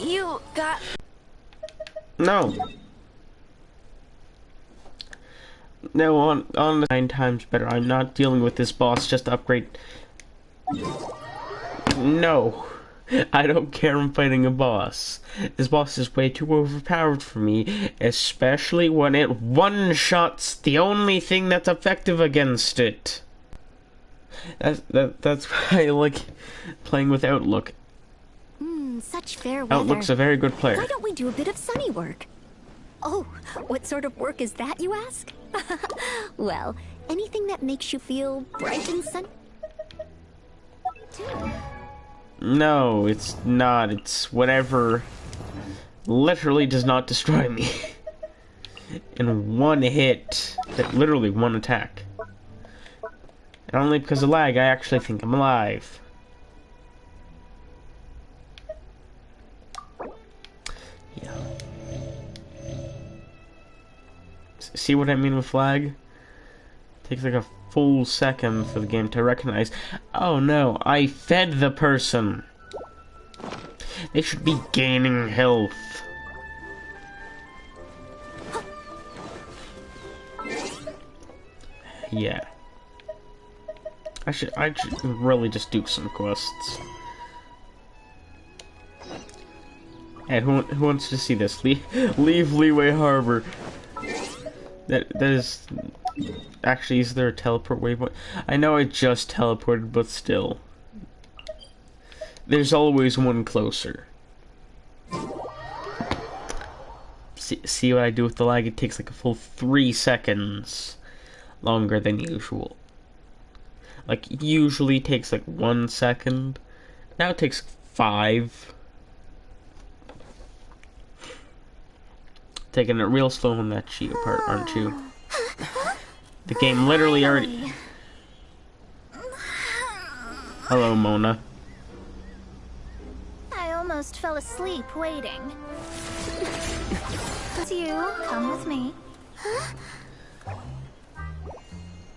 You got... No. No, on the 9 times better. I'm not dealing with this boss, just upgrade. No. I don't care, I'm fighting a boss. This boss is way too overpowered for me, especially when it one-shots the only thing that's effective against it. That's why I like playing with Outlook. Such fair weather. Outlook's a very good player. Why don't we do a bit of sunny work? Oh, what sort of work is that, you ask? Well, anything that makes you feel bright and sunny. No, it's not. It's whatever literally does not destroy me. In one hit. Literally one attack. And only because of lag, I actually think I'm alive. Yeah. See what I mean with lag? Takes like a full second for the game to recognize, oh no, I fed the person. They should be gaining health. Yeah. I should really just do some quests. And who wants to see this? Leave Leeway Harbor. That is... Actually, is there a teleport waypoint? I know I just teleported, but still. There's always one closer. See what I do with the lag? It takes like a full 3 seconds longer than usual. Like, usually takes like 1 second. Now it takes 5. Taking it real slow on that sheet apart, aren't you? The game literally already... Hello, Mona. I almost fell asleep waiting. You, come with me. Huh?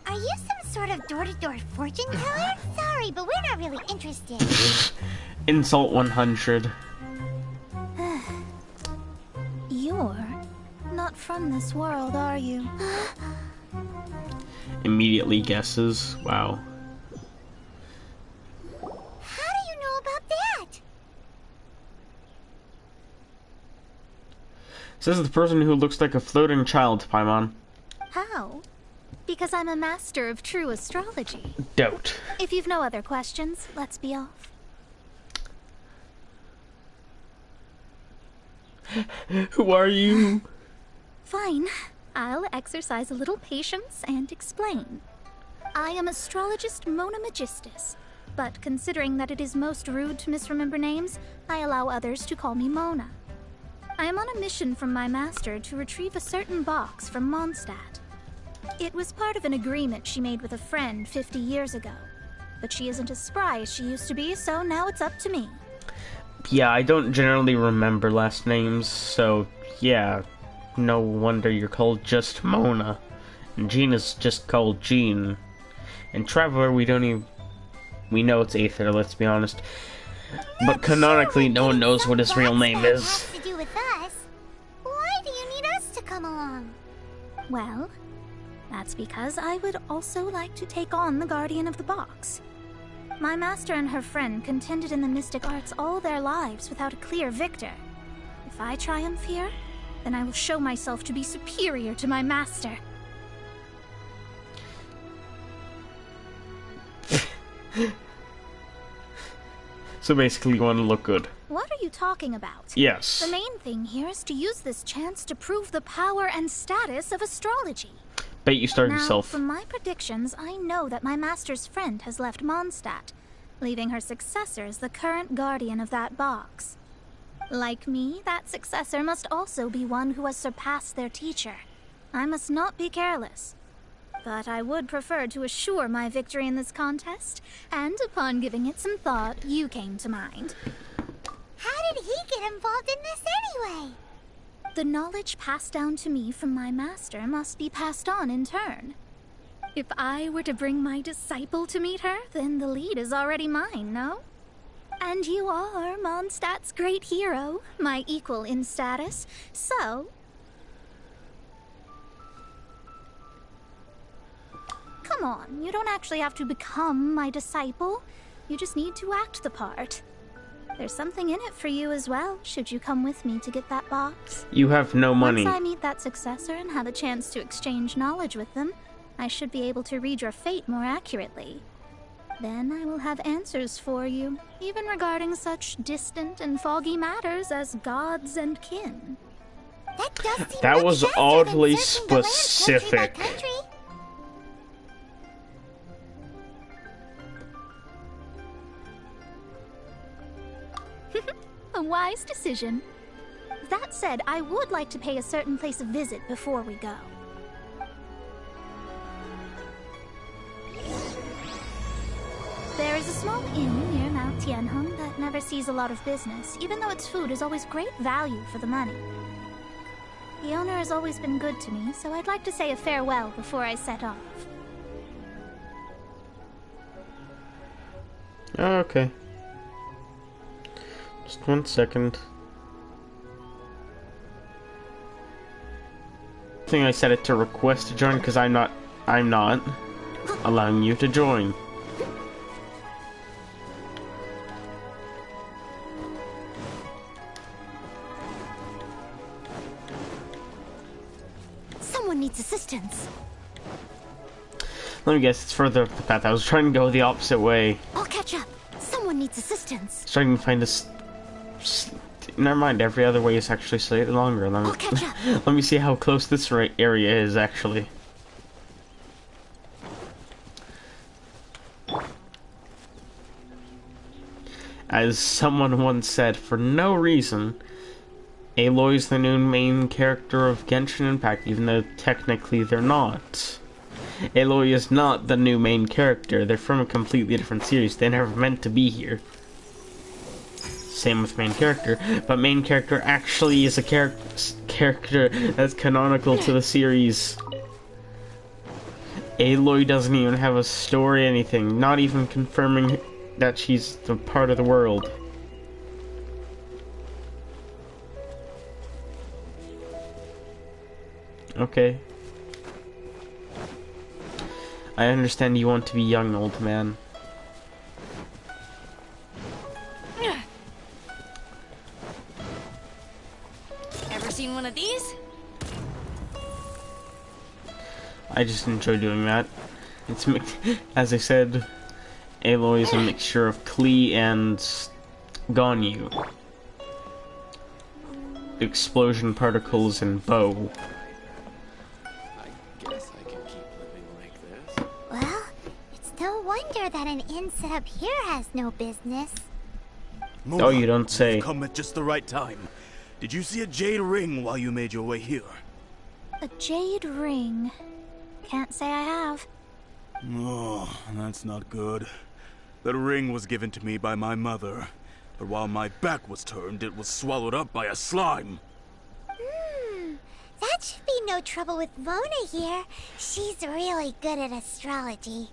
Are you some sort of door-to-door fortune teller? Sorry, but we're not really interested. Insult 100. You're not from this world, are you? Immediately guesses. Wow. How do you know about that? Says the person who looks like a floating child, Paimon. How? Because I'm a master of true astrology. Doubt. If you've no other questions, let's be off. Who are you? Fine. I'll exercise a little patience and explain. I am astrologist Mona Magistus, but considering that it is most rude to misremember names, I allow others to call me Mona. I am on a mission from my master to retrieve a certain box from Mondstadt. It was part of an agreement she made with a friend 50 years ago, but she isn't as spry as she used to be, so now it's up to me. Yeah, I don't generally remember last names, so yeah, no wonder you're called just Mona. And Jean is just called Jean. And Traveler, we know it's Aether, let's be honest. But canonically, no one knows what his real name is. Has to do with us. Why do you need us to come along? Well, that's because I would also like to take on the Guardian of the Box. My master and her friend contended in the mystic arts all their lives without a clear victor. If I triumph here, then I will show myself to be superior to my master. So basically you want to look good. What are you talking about? Yes. The main thing here is to use this chance to prove the power and status of astrology. Bet you start Now, yourself. from my predictions, I know that my master's friend has left Mondstadt, leaving her successor as the current guardian of that box. Like me, that successor must also be one who has surpassed their teacher. I must not be careless. But I would prefer to assure my victory in this contest, and upon giving it some thought, you came to mind. How did he get involved in this anyway? The knowledge passed down to me from my master must be passed on in turn. If I were to bring my disciple to meet her, then the lead is already mine, no? And you are Mondstadt's great hero, my equal in status, so... Come on, you don't actually have to become my disciple. You just need to act the part. There's something in it for you as well, should you come with me to get that box. You have no money. Once I meet that successor and have a chance to exchange knowledge with them, I should be able to read your fate more accurately. Then I will have answers for you, even regarding such distant and foggy matters as gods and kin. That does seem That much was faster oddly than searching the land specific. country by country. A wise decision. That said, I would like to pay a certain place a visit before we go. There is a small inn near Mount Tianheng that never sees a lot of business, even though its food is always great value for the money. The owner has always been good to me, so I'd like to say a farewell before I set off. Okay. Just 1 second. I think I set it to request to join because I'm not allowing you to join. Someone needs assistance. Let me guess, it's further up the path. I was trying to go the opposite way. I'll catch up. Someone needs assistance. Trying to find this. Never mind. Every other way is actually slightly longer. I'll catch up. Let me see how close this area is actually. As someone once said, for no reason, Aloy's the new main character of Genshin Impact, even though technically they're not. Aloy is not the new main character. They're from a completely different series. They never meant to be here. Same with main character, but main character actually is a character that's canonical to the series. Aloy doesn't even have a story, anything, not even confirming that she's the part of the world. Okay. I understand you want to be young, old man. Ever seen one of these? I just enjoy doing that. It's as I said, Aloy is a mixture of Klee and Ganyu. Explosion particles and bow. I guess I can keep living like this. Well, it's no wonder that an inn set up here has no business. Oh, you don't say. You've come at just the right time. Did you see a jade ring while you made your way here? A jade ring. Can't say I have. Oh, that's not good. That ring was given to me by my mother, but while my back was turned, it was swallowed up by a slime. That should be no trouble with Mona here. She's really good at astrology.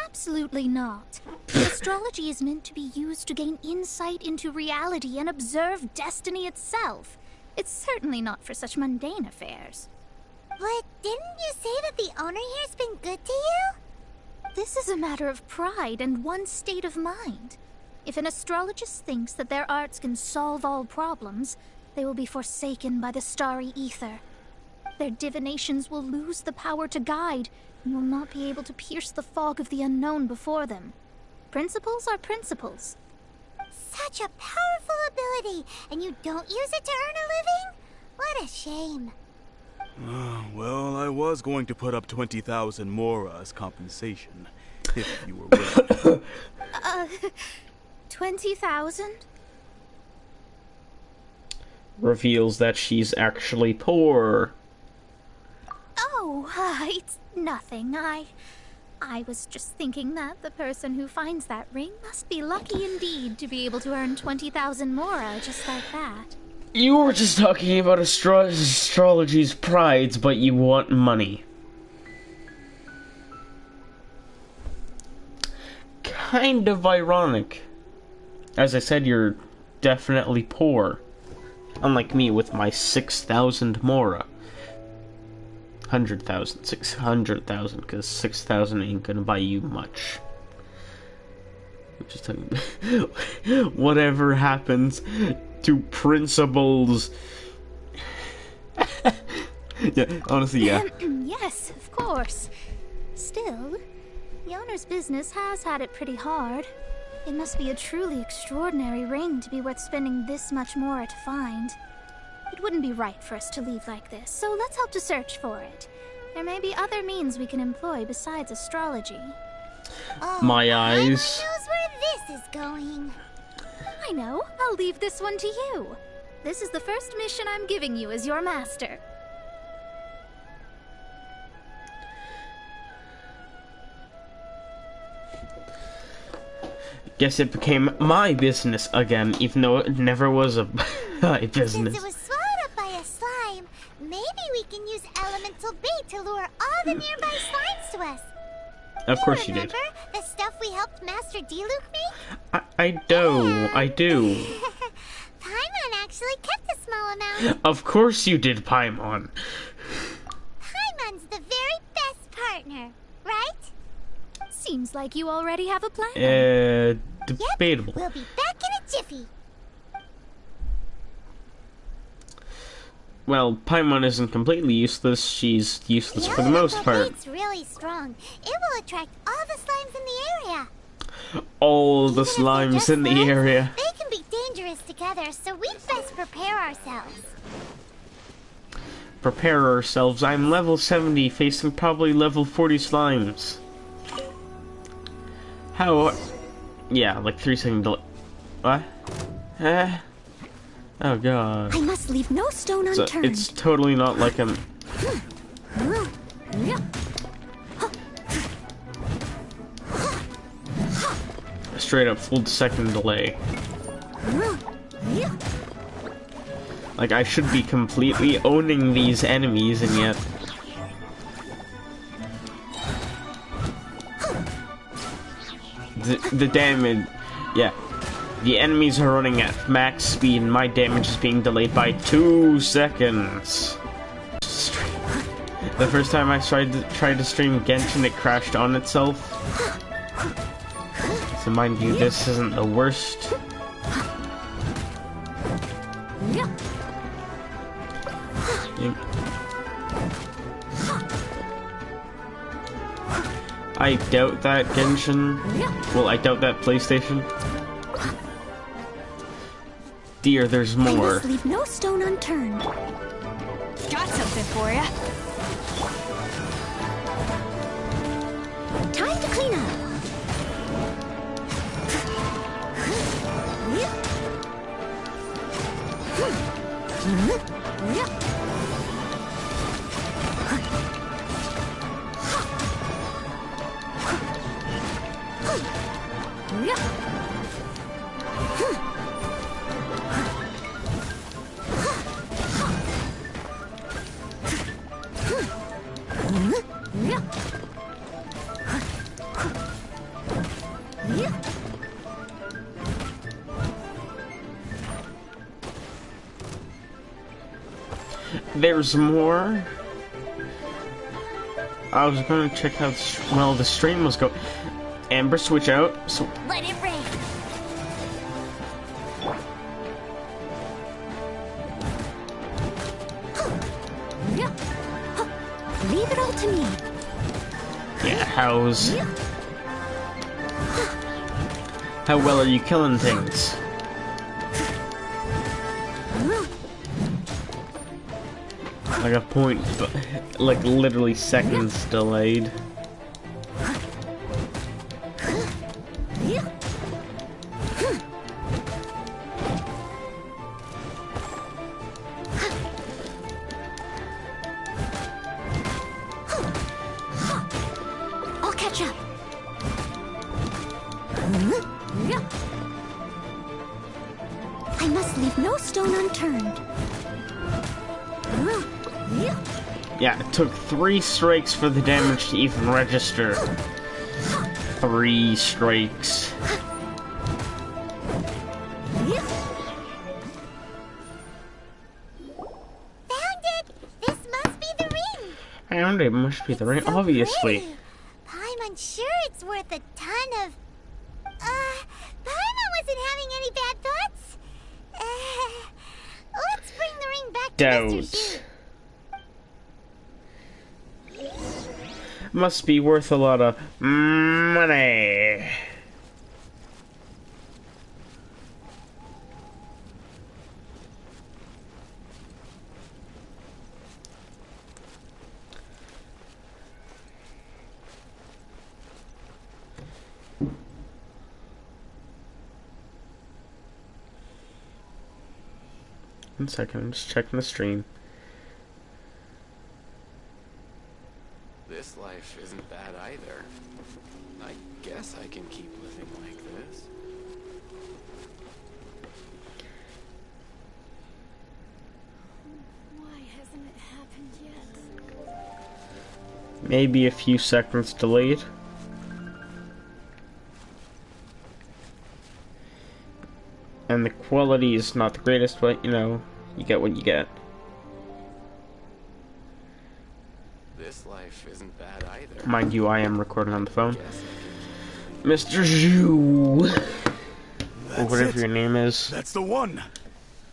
Absolutely not. Astrology is meant to be used to gain insight into reality and observe destiny itself. It's certainly not for such mundane affairs. But didn't you say that the owner here's been good to you? This is a matter of pride and one's state of mind. If an astrologist thinks that their arts can solve all problems, they will be forsaken by the starry ether. Their divinations will lose the power to guide, and will not be able to pierce the fog of the unknown before them. Principles are principles. Such a powerful ability, and you don't use it to earn a living? What a shame. Well, I was going to put up 20,000 more as compensation, if you were willing. 20,000? Reveals that she's actually poor. Oh, it's nothing. I was just thinking that the person who finds that ring must be lucky indeed to be able to earn 20,000 mora just like that. You were just talking about astrology's prides, but you want money. Kind of ironic. As I said, you're definitely poor. Unlike me with my 6,000 Mora. 100,000, 600,000, because 6,000 ain't gonna buy you much. Just talking. Whatever happens to principals. Yeah, honestly, yeah. Yes, of course. Still, the owner's business has had it pretty hard. It must be a truly extraordinary ring to be worth spending this much more to find. It wouldn't be right for us to leave like this, so let's help to search for it. There may be other means we can employ besides astrology. Oh, My Paimon eyes. knows where this is going. I know. I'll leave this one to you. This is the first mission I'm giving you as your master. Guess it became my business again, even though it never was a my Since business. it was swallowed up by a slime, maybe we can use elemental bait to lure all the nearby slimes to us. Of course you did. Remember the stuff we helped Master Diluc make? I do. Paimon actually kept a small amount. Of course you did, Paimon. Paimon's the very best partner, right? Seems like you already have a plan. Debatable. We'll be back in a jiffy. Well, Paimon isn't completely useless. She's useless for the most part. It's really strong. It will attract all the slimes in the area. All the Even if they're slimes just in the slimes, area. They can be dangerous together, so we best prepare ourselves. Prepare ourselves. I'm level 70, facing probably level 40 slimes. How? Yeah, like 3-second delay. What? Oh god. I must leave no stone So unturned. it's totally not like I'm. Straight up full second delay. Like I should be completely owning these enemies, and yet. The damage, yeah. The enemies are running at max speed, and my damage is being delayed by 2 seconds. The first time I tried to stream Genshin, it crashed on itself. So mind you, this isn't the worst. I doubt that Genshin. Well, I doubt that PlayStation. Dear, there's I more. must leave no stone unturned. Got something for ya. Time to clean up. There's more. I was gonna check how well the stream was going. Amber, switch out. So Let it rain. Leave it all to me. yeah, how well are you killing things? Like a point, like literally seconds delayed. I'll catch up. I must leave no stone unturned. Yeah, it took 3 strikes for the damage to even register. 3 strikes. found it. Must be the ring, So obviously. pretty. I'm sure it's worth a ton of... Paimon wasn't having any bad thoughts. Let's bring the ring back to Mr. Shu. Must be worth a lot of money. One second, I'm just checking the stream. This life isn't bad either. I guess I can keep living like this. Why hasn't it happened yet? Maybe a few seconds delayed. And the quality is not the greatest, but you know, you get what you get. This life isn't bad either. Mind you, I am recording on the phone. Guess I can Mr. Zhu, or That's whatever it. your name is. That's the one.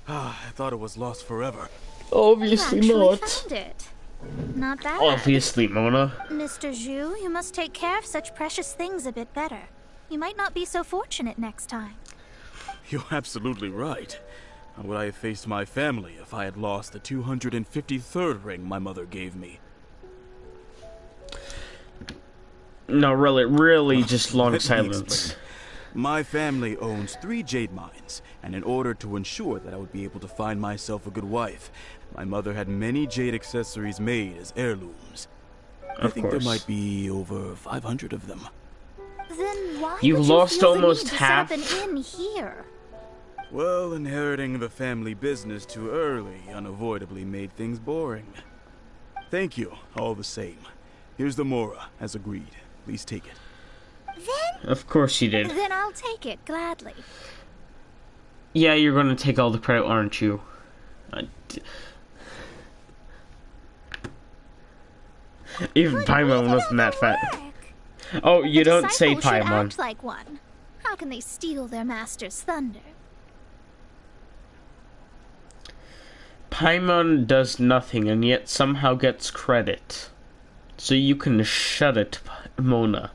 I thought it was lost forever. Obviously You actually not. found it. Not bad. Obviously, Mona. Mr. Zhu, you must take care of such precious things a bit better. You might not be so fortunate next time. You're absolutely right. How would I have faced my family if I had lost the 253rd ring my mother gave me? No, really, just long Let me silence. explain. My family owns 3 jade mines, and in order to ensure that I would be able to find myself a good wife, my mother had many jade accessories made as heirlooms. I Of think course. there might be over 500 of them. Then why You would lost you feel almost the need half. to set up an inn here? Well, inheriting the family business too early unavoidably made things boring. Thank you, all the same. Here's the Mora, as agreed. Please take it. Of course you did. Then I'll take it gladly. Yeah, you're gonna take all the credit, aren't you? Even Paimon wasn't that fat. Oh, you A don't say disciple should Paimon. act like one. How can they steal their master's thunder? Paimon does nothing and yet somehow gets credit. So you can shut it, Mona.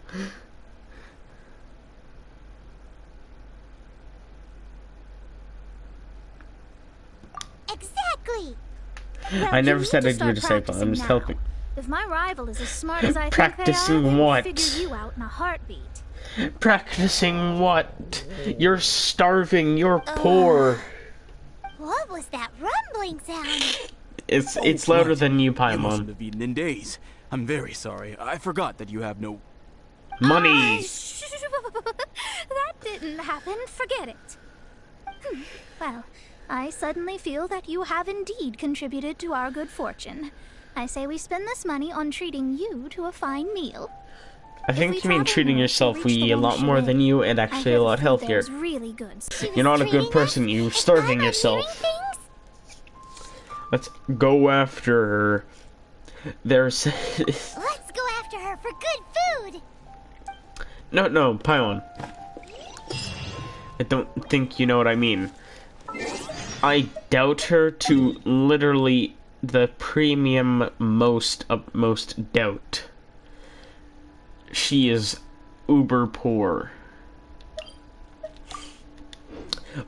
Exactly. Well, I never you said need I'd to be your start disciple. I'm just practicing helping. now. If my rival is as smart as I think Practicing they are, what? they'd figure you out in a heartbeat. Practicing what? You're starving. You're poor. What was that rumbling sound? It's louder What? than you, You mustn't Paimon. have eaten in days. I'm very sorry. I forgot that you have no... Money. That didn't happen. Forget it. Well, I suddenly feel that you have indeed contributed to our good fortune. I say we spend this money on treating you to a fine meal. I think If you we mean travel treating north to yourself reach we the eat a lot Genshin more Inn, than you and I actually hear a the lot food there healthier. is really good. You're not a Treating good us? person. You're Is starving Paimon yourself. hearing things? Let's go after her. There's... Let's go after her for good food. No, Paimon. I don't think you know what I mean. I doubt her to literally the premium utmost doubt. She is uber poor.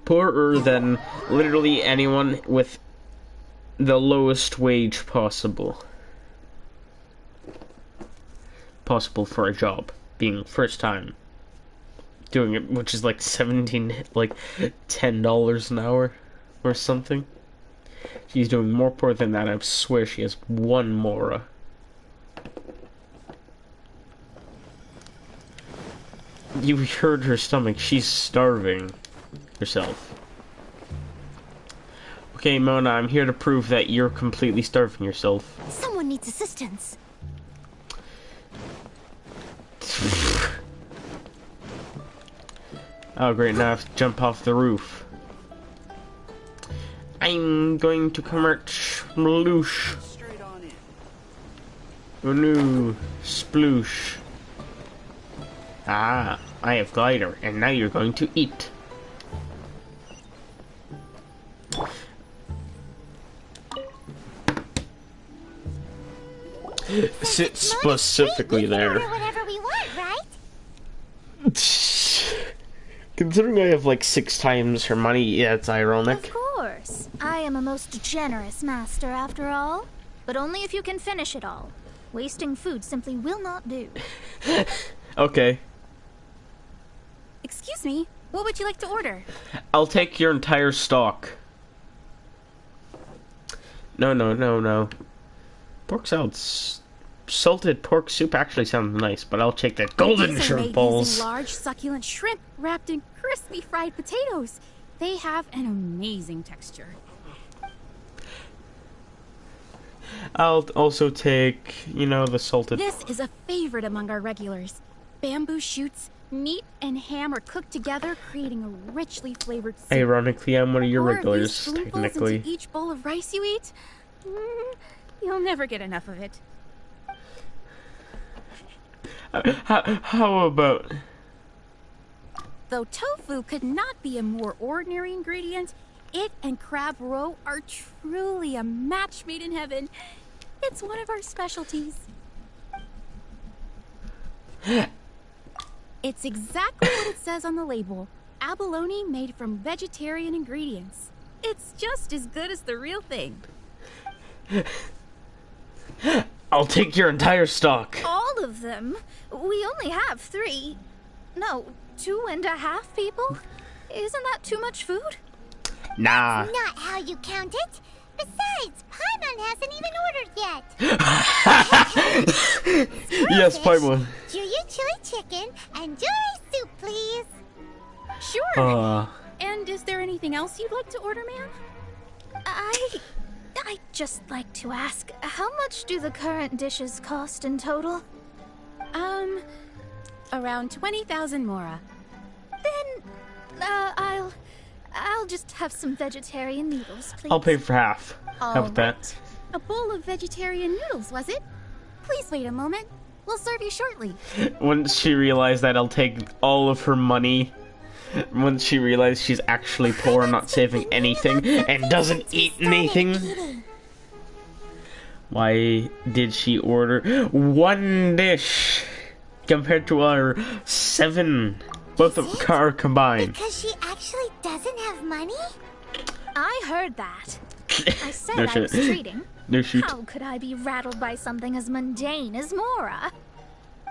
Poorer than literally anyone with the lowest wage possible. Possible for a job. Being first time doing it, which is like $10 an hour or something. She's doing more poor than that. I swear she has one Mora. You heard her stomach. She's starving herself. Okay, Mona, I'm here to prove that you're completely starving yourself. Someone needs assistance. Oh great, now I have to jump off the roof. I'm going to convert Maloosh. straight on in. Oh no, sploosh. Ah, I have glider, and now you're going to eat. Sit specifically there. We can order whatever we want, right? Considering I have like 6 times her money, yeah, it's ironic. Of course. I am a most generous master, after all. But only if you can finish it all. Wasting food simply will not do. Okay. Excuse me, what would you like to order? I'll take your entire stock. No. Pork salads. Salted pork soup actually sounds nice, but I'll take that golden These are shrimp made balls. using large, succulent shrimp wrapped in crispy fried potatoes. They have an amazing texture. I'll also take, the salted. This is a favorite among our regulars. Bamboo shoots, meat, and ham are cooked together, creating a richly flavored soup. Ironically, I'm one of your Pour regulars, these spoonfuls technically. into each bowl of rice you eat. You'll never get enough of it. How about... Though tofu could not be a more ordinary ingredient, it and crab roe are truly a match made in heaven. It's one of our specialties. It's exactly what it says on the label. Abalone made from vegetarian ingredients. It's just as good as the real thing. I'll take your entire stock. All of them? We only have 3. No, 2.5 people? Isn't that too much food? Nah. Not how you count it. Besides, Paimon hasn't even ordered yet. Yes, Fish, Paimon. Juyu chili chicken and juri soup, please. Sure. And is there anything else you'd like to order, ma'am? I'd just like to ask, how much do the current dishes cost in total? Around 20,000 mora. Then, I'll just have some vegetarian noodles, please. I'll pay for half. How about that? A bowl of vegetarian noodles, was it? Please wait a moment. We'll serve you shortly. Once she realized that I'll take all of her money, once she realized she's actually poor and not saving anything, and doesn't eat anything. Why did she order 1 dish compared to our 7? Both of her combined. Because she actually doesn't have money? I heard that. I said No I shit. was treating. No shoot. How could I be rattled by something as mundane as Mora?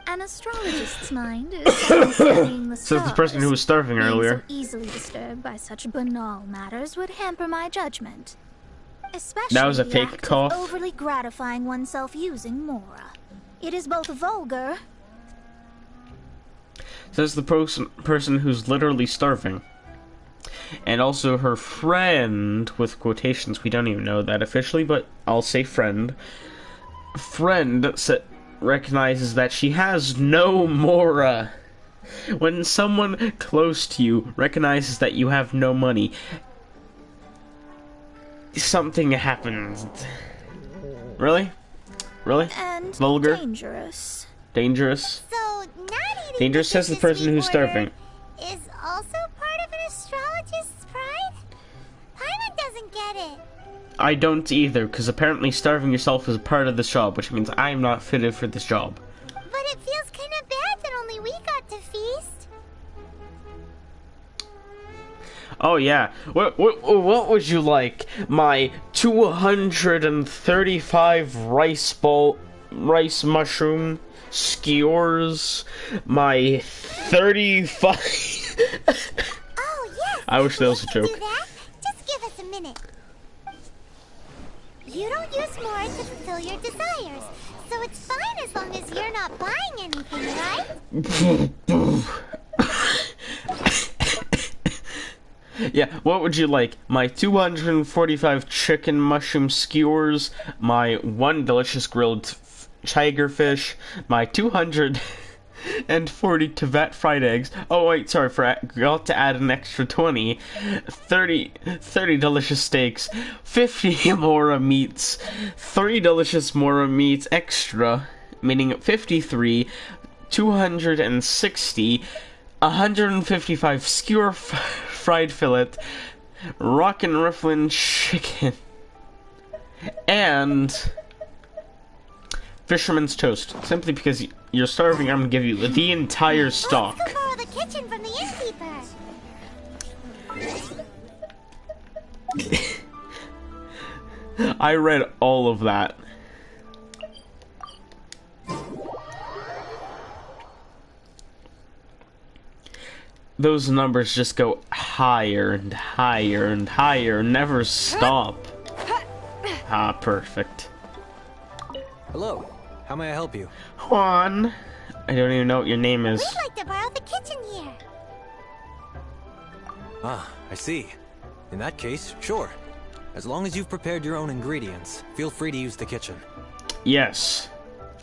An astrologist's mind is studying the stars. Says the person who was starving Being earlier. so easily disturbed by such banal matters would hamper my judgment. Especially That was a the fake act cough. of overly gratifying oneself using Mora. It is both vulgar. Says the person who's literally starving. And also her friend, with quotations, we don't even know that officially, but I'll say friend. Friend recognizes that she has no mora. When someone close to you recognizes that you have no money, something happens. Really? Really? And Vulgar? dangerous. Dangerous? So, not eating Dangerous the says the dishes person we who's starving. ordered is also part of an astrologist's pride? Paimon doesn't get it. I don't either, because apparently starving yourself is a part of this job, which means I'm not fitted for this job. But it feels kind of bad that only we got to feast. Oh yeah, what would you like? My 235 rice mushroom skewers? My 35... Oh, yes. I wish that was a we can joke. do that. Just give us a minute. You don't use more to fulfill your desires, so it's fine as long as you're not buying anything, right? Yeah, what would you like? My 245 chicken mushroom skewers, my 1 delicious grilled tiger fish, my 240 Tibet fried eggs. Oh wait, sorry, forgot to add an extra 20. 30 delicious steaks, 50 Mora meats, 3 delicious Mora meats extra, meaning 53, 260, 155 skewer fried fillet, rockin' rifflin' chicken, and fisherman's toast. Simply because you're starving, I'm gonna give you the entire stock. Let's go borrow the kitchen from the innkeeper. I read all of that. Those numbers just go higher and higher and higher, never stop. Ah, perfect. Hello. How may I help you? Juan. I don't even know what your name is. We'd like to borrow the kitchen here. Ah, I see. In that case, sure. As long as you've prepared your own ingredients, feel free to use the kitchen. Yes,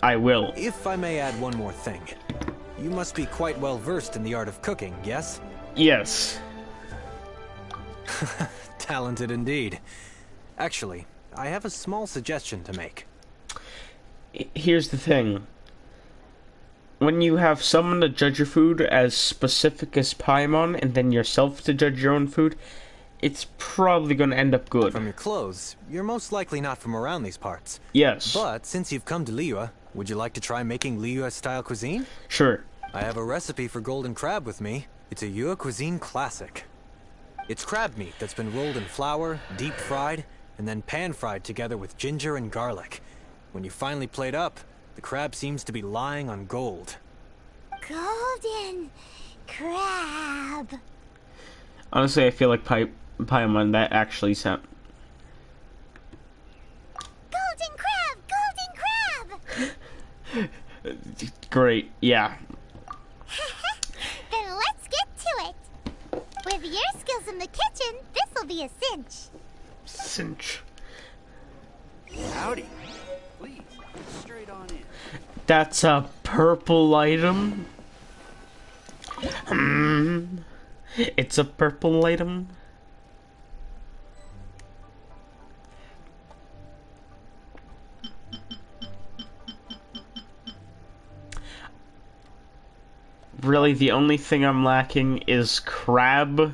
I will. If I may add one more thing. You must be quite well versed in the art of cooking, yes? Yes. Talented indeed. Actually, I have a small suggestion to make. Here's the thing. When you have someone to judge your food as specific as Paimon, and then yourself to judge your own food, it's probably going to end up good. From your clothes, you're most likely not from around these parts. Yes. But since you've come to Liyue, would you like to try making Liyue-style cuisine? Sure. I have a recipe for golden crab with me. It's a Yue cuisine classic. It's crab meat that's been rolled in flour, deep fried, and then pan fried together with ginger and garlic. When you finally plate up, the crab seems to be lying on gold. Golden crab. Honestly, I feel like Paimon, that actually sound... Golden crab! Golden crab! Great, yeah. Then let's get to it. With your skills in the kitchen, this'll be a cinch. Cinch. Howdy. Please, go straight on in. That's a purple item? It's a purple item? Really, the only thing I'm lacking is crab.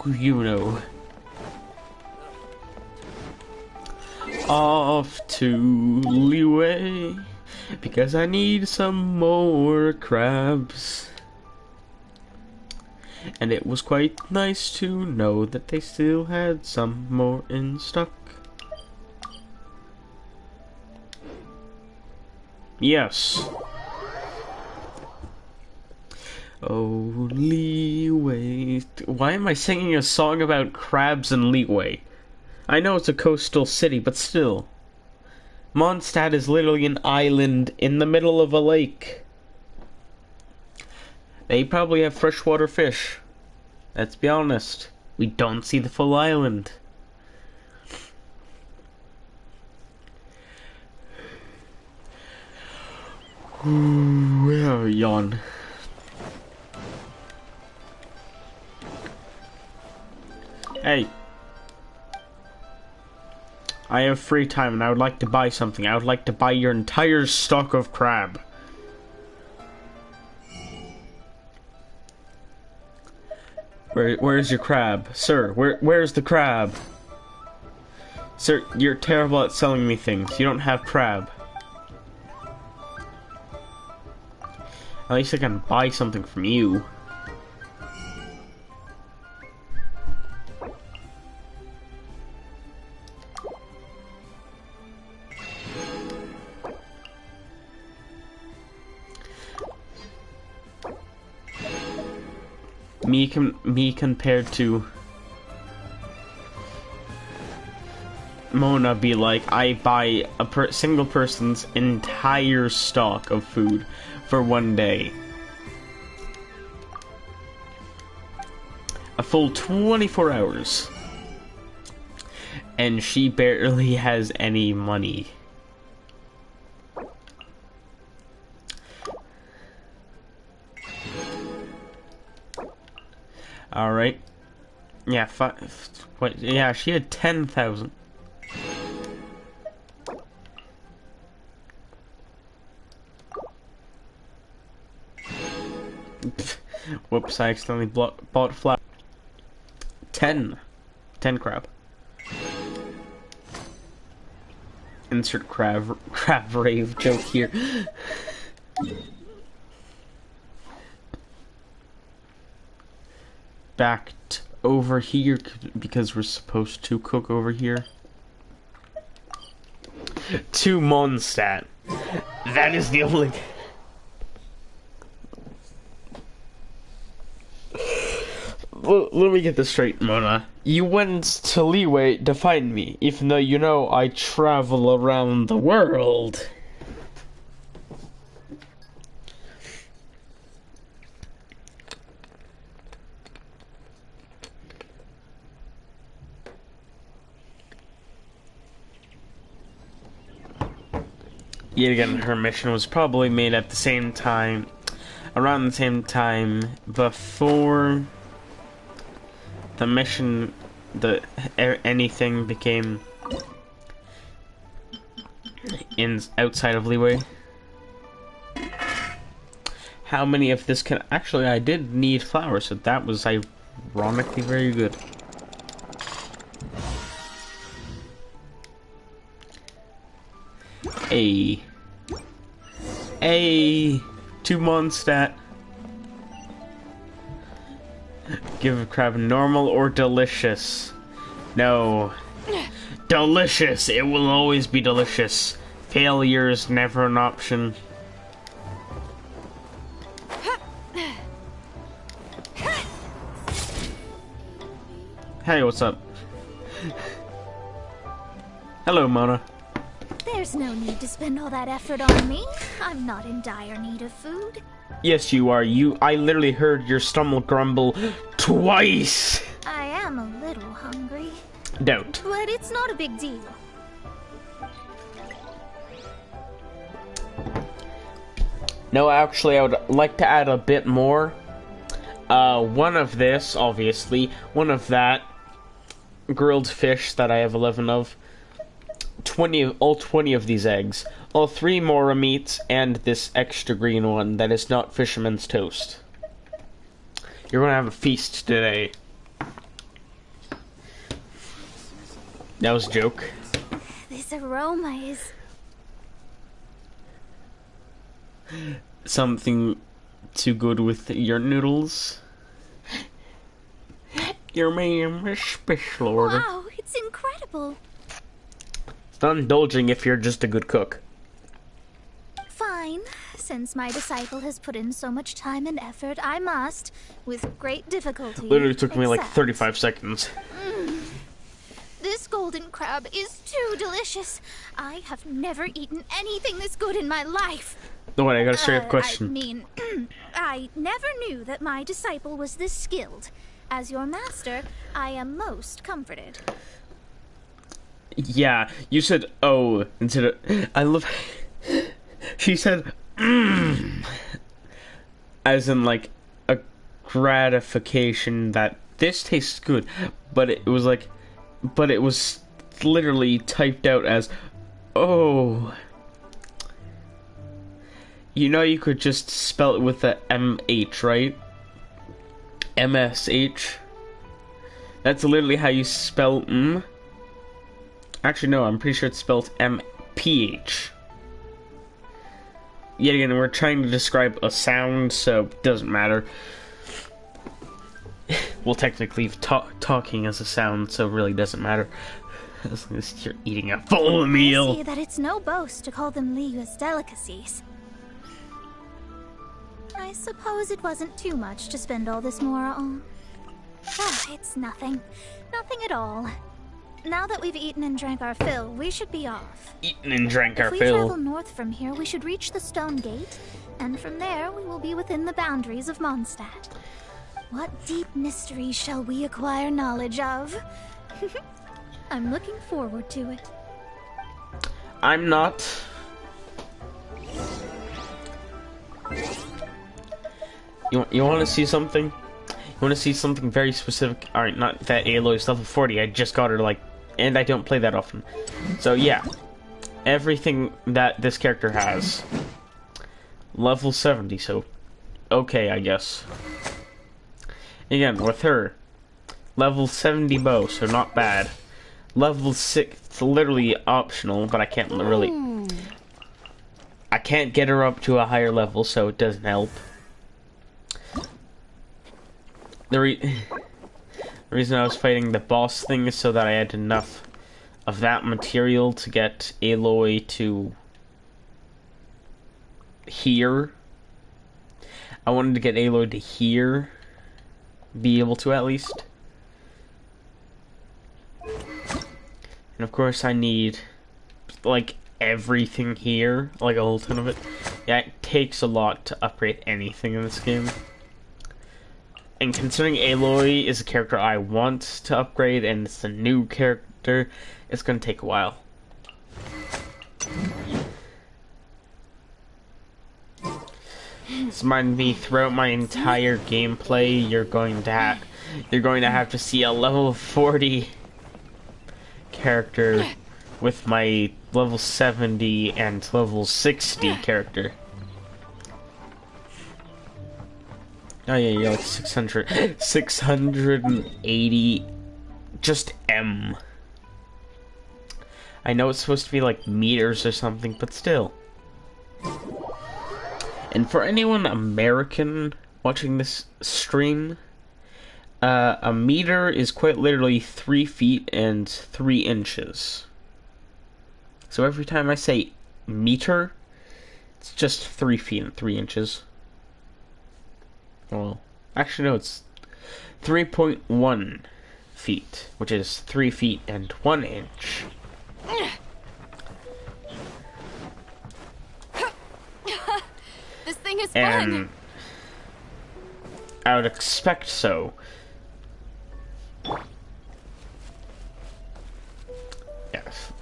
You know. Off to Liyue, because I need some more crabs. And it was quite nice to know that they still had some more in stock. Yes. Oh, Liyue. Why am I singing a song about crabs and Liyue? I know it's a coastal city, but still. Mondstadt is literally an island in the middle of a lake. They probably have freshwater fish. Let's be honest. We don't see the full island. Ooh, yawn. Hey. I have free time and I would like to buy something. I would like to buy your entire stock of crab. Where's your crab? Sir, where's the crab? Sir, you're terrible at selling me things. You don't have crab. At least I can buy something from you. Me compared to Mona be like, I buy a single person's entire stock of food for one day. A full 24 hours. And she barely has any money. Alright. Yeah, five. What? Yeah, she had 10,000. Whoops! I accidentally bought flour. 10 crab. Insert crab rave joke here. Backed over here because we're supposed to cook over here. 2 Mondstadt. That is the only. Let me get this straight, Mona. You went to Leeway to find me, even though you know I travel around the world. Yet again, her mission was probably made at the same time, around the same time before the mission, anything became outside of Leeway. How many of this can actually? I did need flour, so that was ironically very good. A 2 Mondstadt. Give a crab normal or delicious? No. Delicious! It will always be delicious. Failure is never an option. Hey, what's up? Hello, Mona. There's no need to spend all that effort on me. I'm not in dire need of food. Yes, you are. I literally heard your stomach grumble twice. I am a little hungry. Don't. But it's not a big deal. No, actually, I would like to add a bit more. One of this, obviously. One of that. Grilled fish that I have 11 of. All 20 of these eggs. All 3 Mora meats, and this extra green one that is not fisherman's toast. You're gonna have a feast today. That was a joke. This aroma is... Something too good with your noodles? Your man is special order. Wow, it's incredible. It's not indulging if you're just a good cook. Fine. Since my disciple has put in so much time and effort, I must, with great difficulty, Literally took me like accept. 35 seconds. This golden crab is too delicious. I have never eaten anything this good in my life. No, wait, I got a straight up question. I mean, I never knew that my disciple was this skilled. As your master, I am most comforted. Yeah, you said oh instead of... I love... She said as in like a gratification that this tastes good, but it was like... But it was literally typed out as oh. You know you could just spell it with the MH, right? MSH. That's literally how you spell M. Actually, no, I'm pretty sure it's spelled MPH. Yet again, we're trying to describe a sound, so it doesn't matter. Well, technically, talking as a sound, so it really doesn't matter. As long as you're eating a full meal. I see that it's no boast to call them Liga's delicacies. I suppose it wasn't too much to spend all this Mora on. Ah, it's nothing. Nothing at all. Now that we've eaten and drank our fill, we should be off. Eaten and drank our If we fill. travel north from here, we should reach the Stone Gate, and from there we will be within the boundaries of Mondstadt. What deep mysteries shall we acquire knowledge of? I'm looking forward to it. I'm not. You want to see something? want to see something very specific? Alright, not that Aloy's level 40. I just got her, like, and I don't play that often. So, yeah. Everything that this character has. Level 70, so okay, I guess. Again, with her. Level 70 bow, so not bad. Level 6, it's literally optional, but I can't really... I can't get her up to a higher level, so it doesn't help. The reason I was fighting the boss thing is so that I had enough of that material to get Aloy to here. I wanted to get Aloy to here. Be able to, at least. And of course I need, like, everything here. Like, a whole ton of it. Yeah, it takes a lot to upgrade anything in this game. And considering Aloy is a character I want to upgrade, and it's a new character, it's gonna take a while. This reminded me, throughout my entire gameplay, you're going to have to see a level 40 character with my level 70 and level 60 character. Oh yeah, you're like 680, just M. I know it's supposed to be like meters or something, but still. And for anyone American watching this stream, a meter is quite literally 3 feet and 3 inches. So every time I say meter, it's just 3 feet and 3 inches. Well, actually no, it's 3.1 feet, which is 3 feet and 1 inch. This thing is And fun. I would expect so. Yes.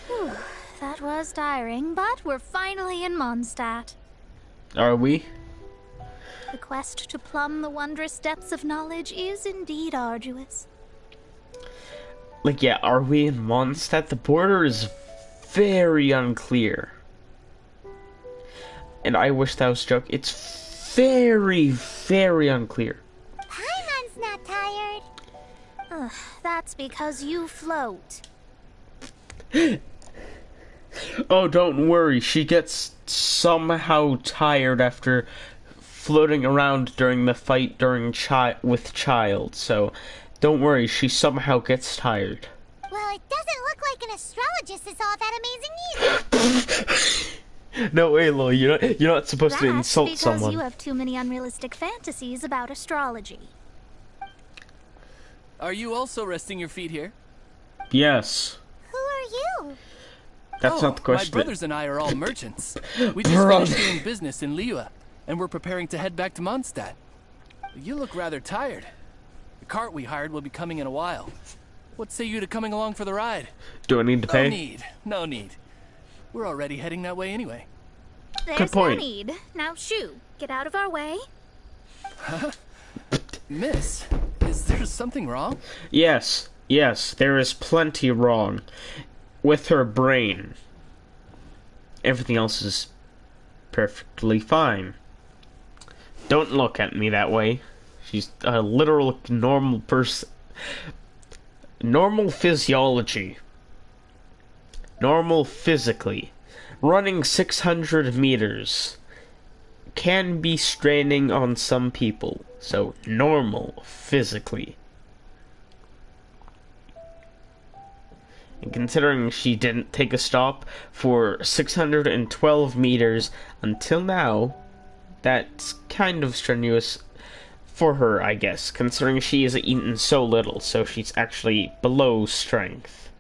Whew, that was tiring, but we're finally in Mondstadt. Are we? The quest to plumb the wondrous depths of knowledge is indeed arduous. Like, yeah, are we in Mondstadt? The border is very unclear. And I wish that was a joke. It's very, very unclear. Paimon's not tired. Ugh, that's because you float. Oh, don't worry. She gets somehow tired after floating around during the fight with Child. So, don't worry. She somehow gets tired. Well, it doesn't look like an astrologist is all that amazing either. No, Aloy, you're not supposed to insult That's someone. because you have too many unrealistic fantasies about astrology. Are you also resting your feet here? Yes. Who are you? That's not the question. My brothers and I are all merchants. We just finished doing business in Liyue, and we're preparing to head back to Mondstadt. You look rather tired. The cart we hired will be coming in a while. What say you to coming along for the ride? Do I need to pay? No need. We're already heading that way anyway. There's point. no need. Now shoo, get out of our way. Miss, is there something wrong? Yes, there is plenty wrong with her brain. Everything else is perfectly fine. Don't look at me that way. She's a literal normal person. Normal physiology. Normal physically. Running 600 meters can be straining on some people. So, normal physically. And considering she didn't take a stop for 612 meters until now, that's kind of strenuous for her, I guess, considering she has eaten so little, so she's actually below strength.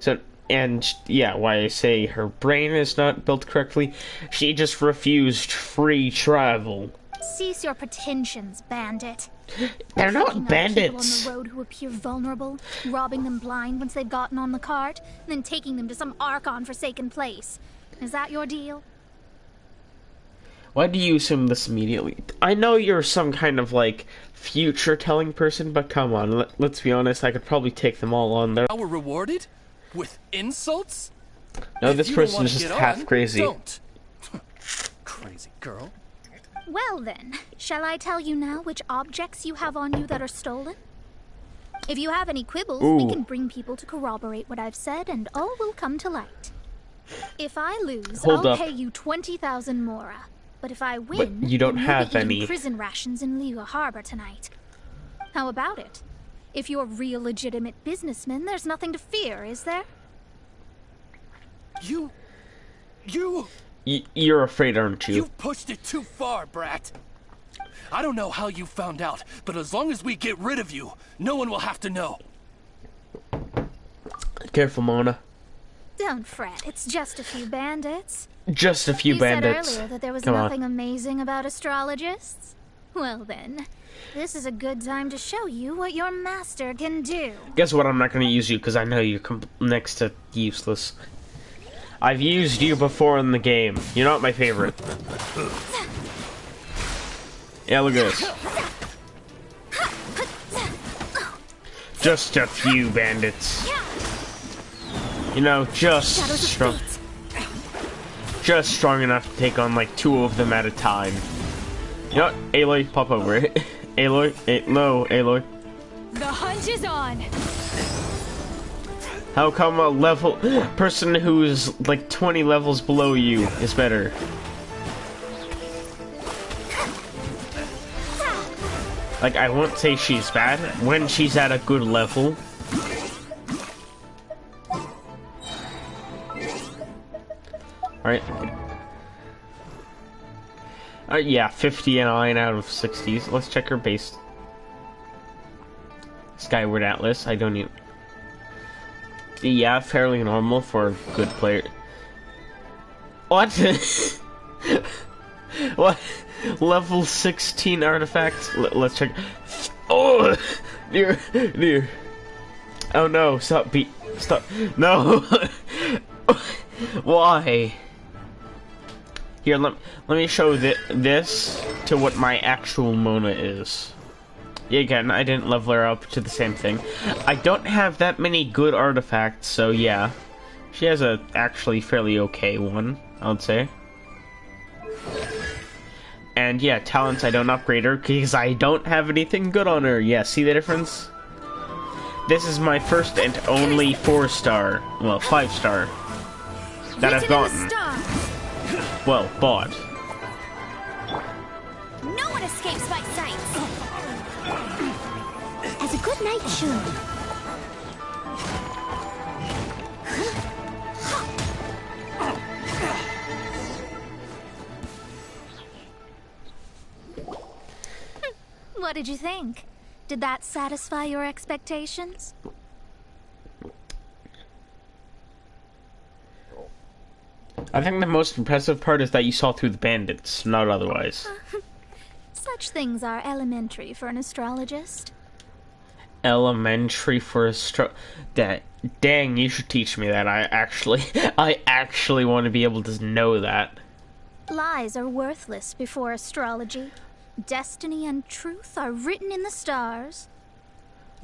So, and yeah, why I say her brain is not built correctly, she just refused free travel. Cease your pretensions, bandit. They're not Picking up bandits. people on the road who appear vulnerable, robbing them blind once they've gotten on the cart, and then taking them to some Archon-forsaken place. Is that your deal? Why do you assume this immediately? I know you're some kind of, like, future-telling person, but come on, let's be honest, I could probably take them all on there. Now we're rewarded? With insults? No, If this you don't person wanna is just get half on, crazy. Don't. Crazy girl. Well then, shall I tell you now which objects you have on you that are stolen? If you have any quibbles, we can bring people to corroborate what I've said, and all will come to light. If I lose, I'll pay you 20,000 mora. But if I win, but you don't then have you'll be eating any prison rations in Liyue Harbor tonight. How about it? If you're real legitimate businessmen, there's nothing to fear, is there? You're afraid, aren't you? You've pushed it too far, brat. I don't know how you found out, but as long as we get rid of you, no one will have to know. Careful, Mona. Don't fret, it's just a few bandits. Just a few bandits. You said earlier that there was Come nothing on. amazing about astrologists. Well then, this is a good time to show you what your master can do. Guess what? I'm not going to use you because I know you're next to useless. I've used you before in the game. You're not my favorite. Yeah, look at this. Just a few bandits. You know, just strong enough to take on like 2 of them at a time. You know what? Aloy, pop over. Aloy, no, Aloy. The hunt is on. How come a level person who's like 20 levels below you is better? Like, I won't say she's bad when she's at a good level. Alright. Yeah, 59 out of 60s. Let's check her base. Skyward Atlas, I don't even... Yeah, fairly normal for a good player. What? What? Level 16 artifacts? Let's check. Oh! Dear. Oh no, stop. No! Why? Here, let me show this to what my actual Mona is. Yeah, again, I didn't level her up to the same thing. I don't have that many good artifacts, so yeah. She has a actually fairly okay one, I would say. And yeah, talents, I don't upgrade her because I don't have anything good on her. Yeah, see the difference? This is my first and only 4-star, well, 5-star that I've gotten. Well, bought. No one escapes my sight. As a good knight should. What did you think? Did that satisfy your expectations? I think the most impressive part is that you saw through the bandits, not otherwise. Such things are elementary for an astrologist. Elementary for dang, you should teach me that. I actually want to be able to know that. Lies are worthless before astrology. Destiny and truth are written in the stars.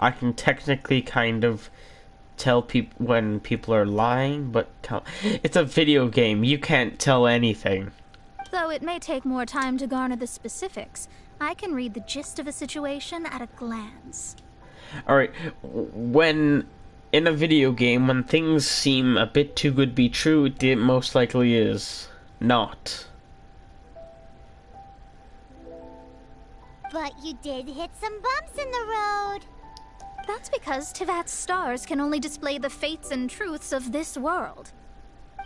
I can technically kind of tell people when people are lying, but it's a video game. You can't tell anything. Though it may take more time to garner the specifics, I can read the gist of a situation at a glance. Alright, when in a video game, when things seem a bit too good to be true, it most likely is not. But you did hit some bumps in the road. That's because Tivat's stars can only display the fates and truths of this world.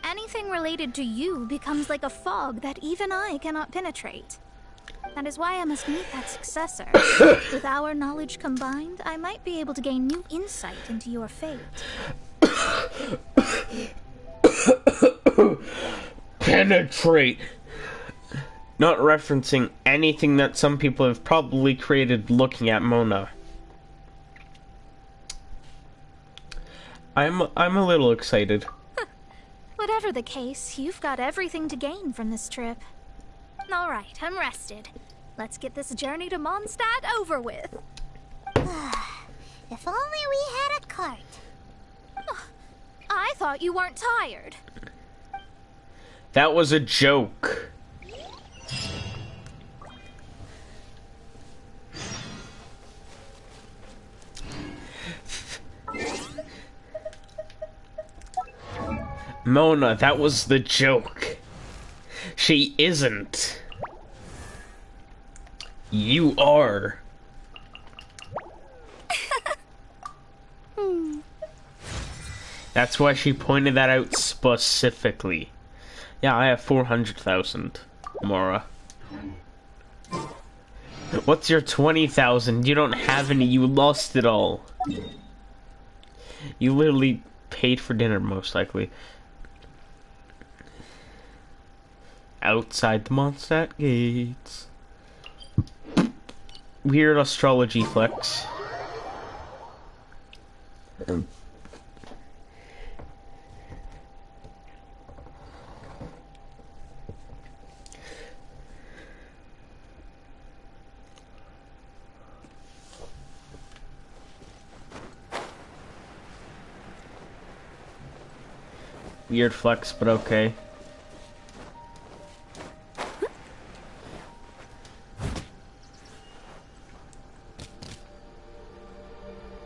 Anything related to you becomes like a fog that even I cannot penetrate. That is why I must meet that successor. With our knowledge combined, I might be able to gain new insight into your fate. Penetrate! Not referencing anything that some people have probably created looking at Mona. I'm a little excited. Whatever the case, you've got everything to gain from this trip. All right, I'm rested. Let's get this journey to Mondstadt over with. If only we had a cart. I thought you weren't tired. That was a joke. Mona, that was the joke. She isn't. You are. That's why she pointed that out specifically. Yeah, I have 400,000, Mora. What's your 20,000? You don't have any, you lost it all. You literally paid for dinner, most likely. Outside the Mondstadt gates. Weird astrology flex. Weird flex, but okay.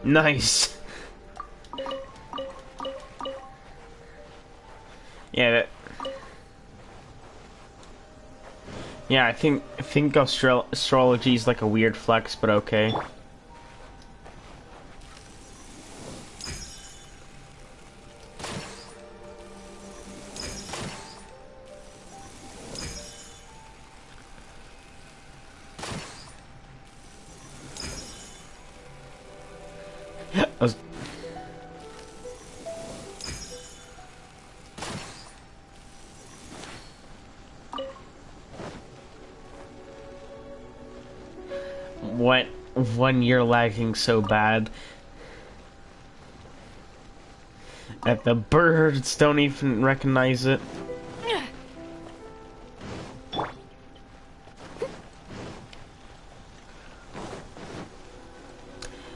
Nice. Yeah, I think astrology is like a weird flex, but okay. When you're lagging so bad that the birds don't even recognize it.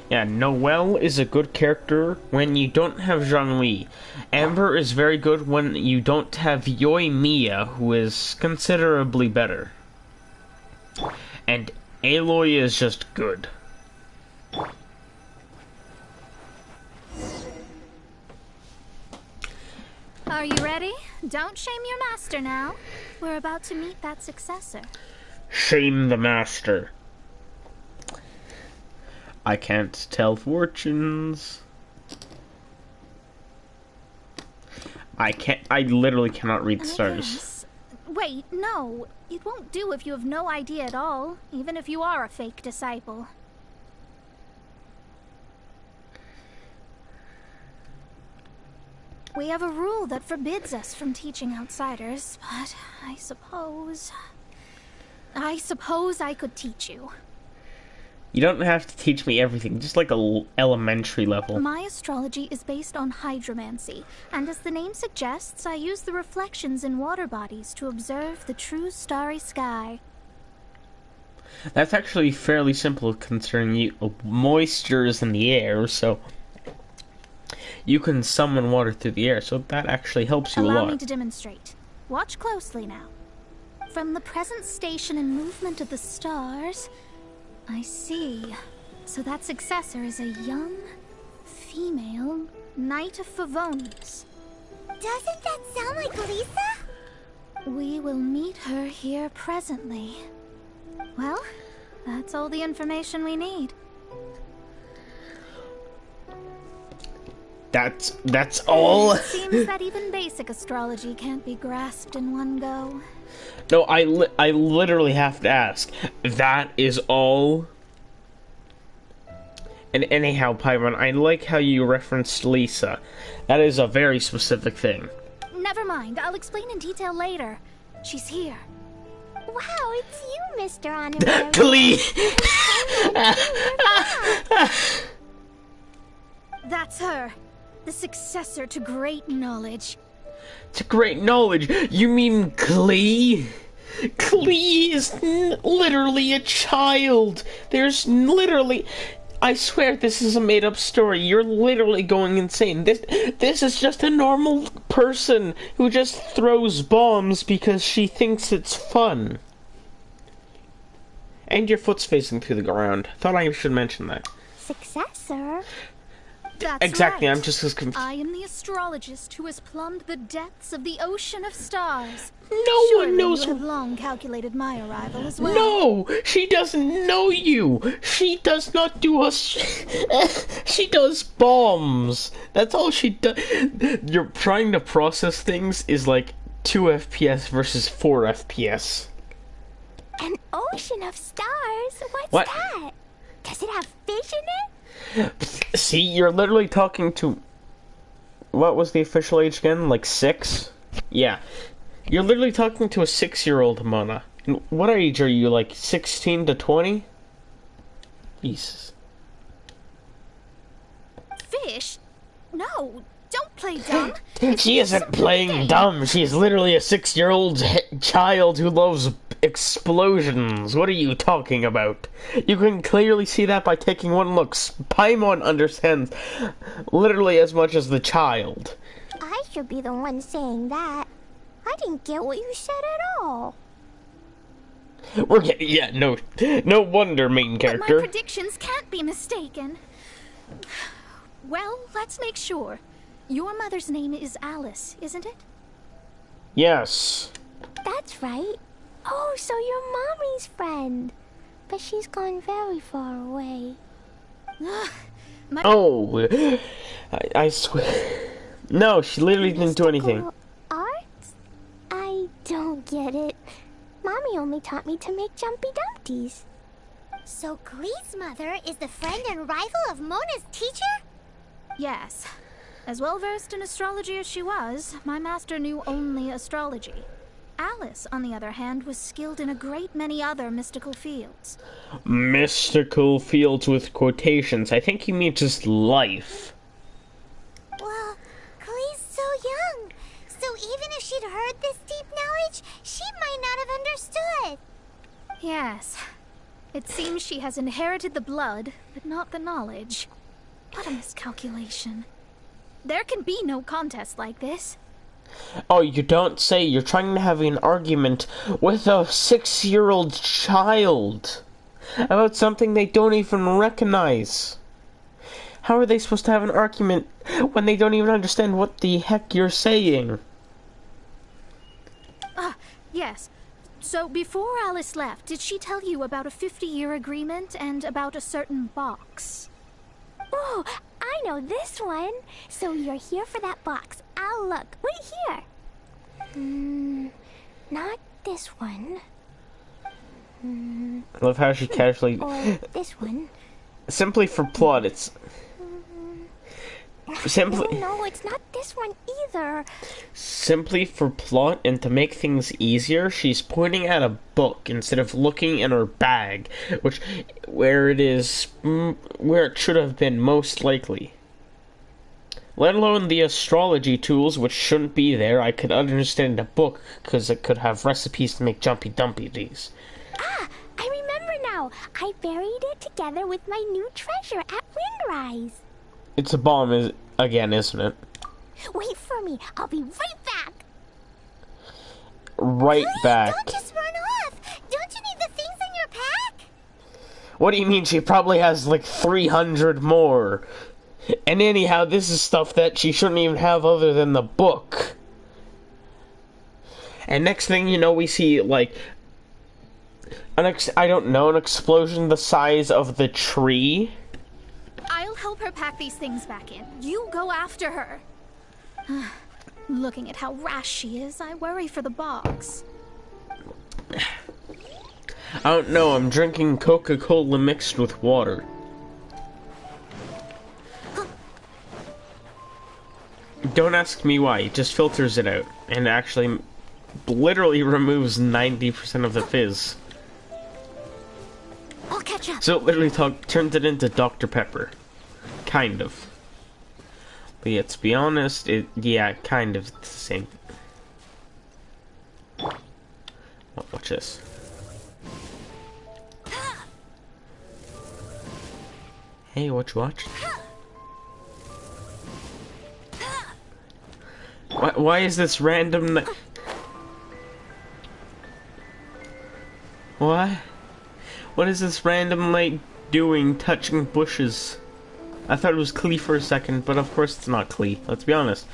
Yeah, Noelle is a good character when you don't have Zhongli. Amber is very good when you don't have Yoimiya, who is considerably better. And Aloy is just good. Are you ready? Don't shame your master now. We're about to meet that successor. Shame the master. I can't tell fortunes. I literally cannot read the stars. Wait, no. It won't do if you have no idea at all, even if you are a fake disciple. We have a rule that forbids us from teaching outsiders, but I suppose I could teach you. You don't have to teach me everything, just like a elementary level. My astrology is based on hydromancy, and as the name suggests, I use the reflections in water bodies to observe the true starry sky. That's actually fairly simple considering moisture is in the air, so you can summon water through the air, so that actually helps you a lot. Allow me to demonstrate. Watch closely now. From the present station and movement of the stars, I see. So that successor is a young, female Knight of Favonius. Doesn't that sound like Lisa? We will meet her here presently. Well, that's all the information we need. That's all? It seems that even basic astrology can't be grasped in one go. No, I literally have to ask. That is all? And anyhow, Pyron, I like how you referenced Lisa. That is a very specific thing. Never mind, I'll explain in detail later. She's here. Wow, it's you, Mr. Honorary. Glee! That's her. The successor to great knowledge. To great knowledge? You mean Glee? Clee is literally a child. There's literally... I swear this is a made-up story. You're literally going insane. This is just a normal person who just throws bombs because she thinks it's fun. And your foot's facing through the ground. Thought I should mention that. Successor? That's exactly, right. I'm just as confused. I am the astrologist who has plumbed the depths of the ocean of stars. No Surely one knows. You have long calculated my arrival as well. No, she doesn't know you. She does not do us. She does bombs. That's all she does. You're trying to process things is like 2 FPS versus 4 FPS. An ocean of stars? What's What? that? Does it have fish in it? See, you're literally talking to... What was the official age again? Like 6? Yeah. You're literally talking to a 6-year-old, Mona. And what age are you, like 16 to 20? Jesus. Fish? No, don't play dumb. She isn't playing dumb. She's literally a 6-year-old child who loves explosions. What are you talking about? You can clearly see that by taking one look. Paimon understands literally as much as the child. I should be the one saying that. I didn't get what you said at all. We're getting... Yeah, no wonder, main But my character. predictions can't be mistaken. Well, let's make sure. Your mother's name is Alice, isn't it? Yes. That's right. Oh, so you're Mommy's friend. But she's gone very far away. Oh, I swear. No, she literally didn't do anything. Mystical arts? I don't get it. Mommy only taught me to make jumpy dumpties. So Glee's mother is the friend and rival of Mona's teacher? Yes. As well versed in astrology as she was, my master knew only astrology. Alice, on the other hand, was skilled in a great many other mystical fields. Mystical fields with quotations. I think you mean just life. Well, Glee's so young. So even if she'd heard this deep knowledge, she might not have understood. Yes. It seems she has inherited the blood, but not the knowledge. What a miscalculation. There can be no contest like this. Oh, you don't say. You're trying to have an argument with a 6-year-old child about something they don't even recognize. How are they supposed to have an argument when they don't even understand what the heck you're saying? Yes. So before Alice left, did she tell you about a 50-year agreement and about a certain box? Oh, I know this one. So you're here for that box. I'll look. Wait here. Not this one. I love how she casually... Or this one. Simply for plot, it's... Simply... No, it's not this one either. Simply for plot and to make things easier, she's pointing at a book instead of looking in her bag, where it should have been most likely. Let alone the astrology tools, which shouldn't be there. I could understand a book because it could have recipes to make jumpy dumpy. Ah, I remember now. I buried it together with my new treasure at Windrise. It's a bomb again, isn't it? Wait for me. I'll be right back. Right back. Don't just run off. Don't you need the things in your pack? What do you mean? She probably has like 300 more. And anyhow, this is stuff that she shouldn't even have other than the book. And next thing you know, we see like an explosion the size of the tree. I'll help her pack these things back in. You go after her. Looking at how rash she is, I worry for the box. I don't know, I'm drinking Coca-Cola mixed with water. Don't ask me why, it just filters it out. And actually, literally removes 90% of the fizz. I'll catch up. So it literally turns it into Dr. Pepper. Kind of. But yeah, to be honest, yeah, kind of the same. Watch this. Hey, what you watch? Why is this random? What? What is this random light doing, touching bushes? I thought it was Klee for a second, but of course it's not Klee. Let's be honest,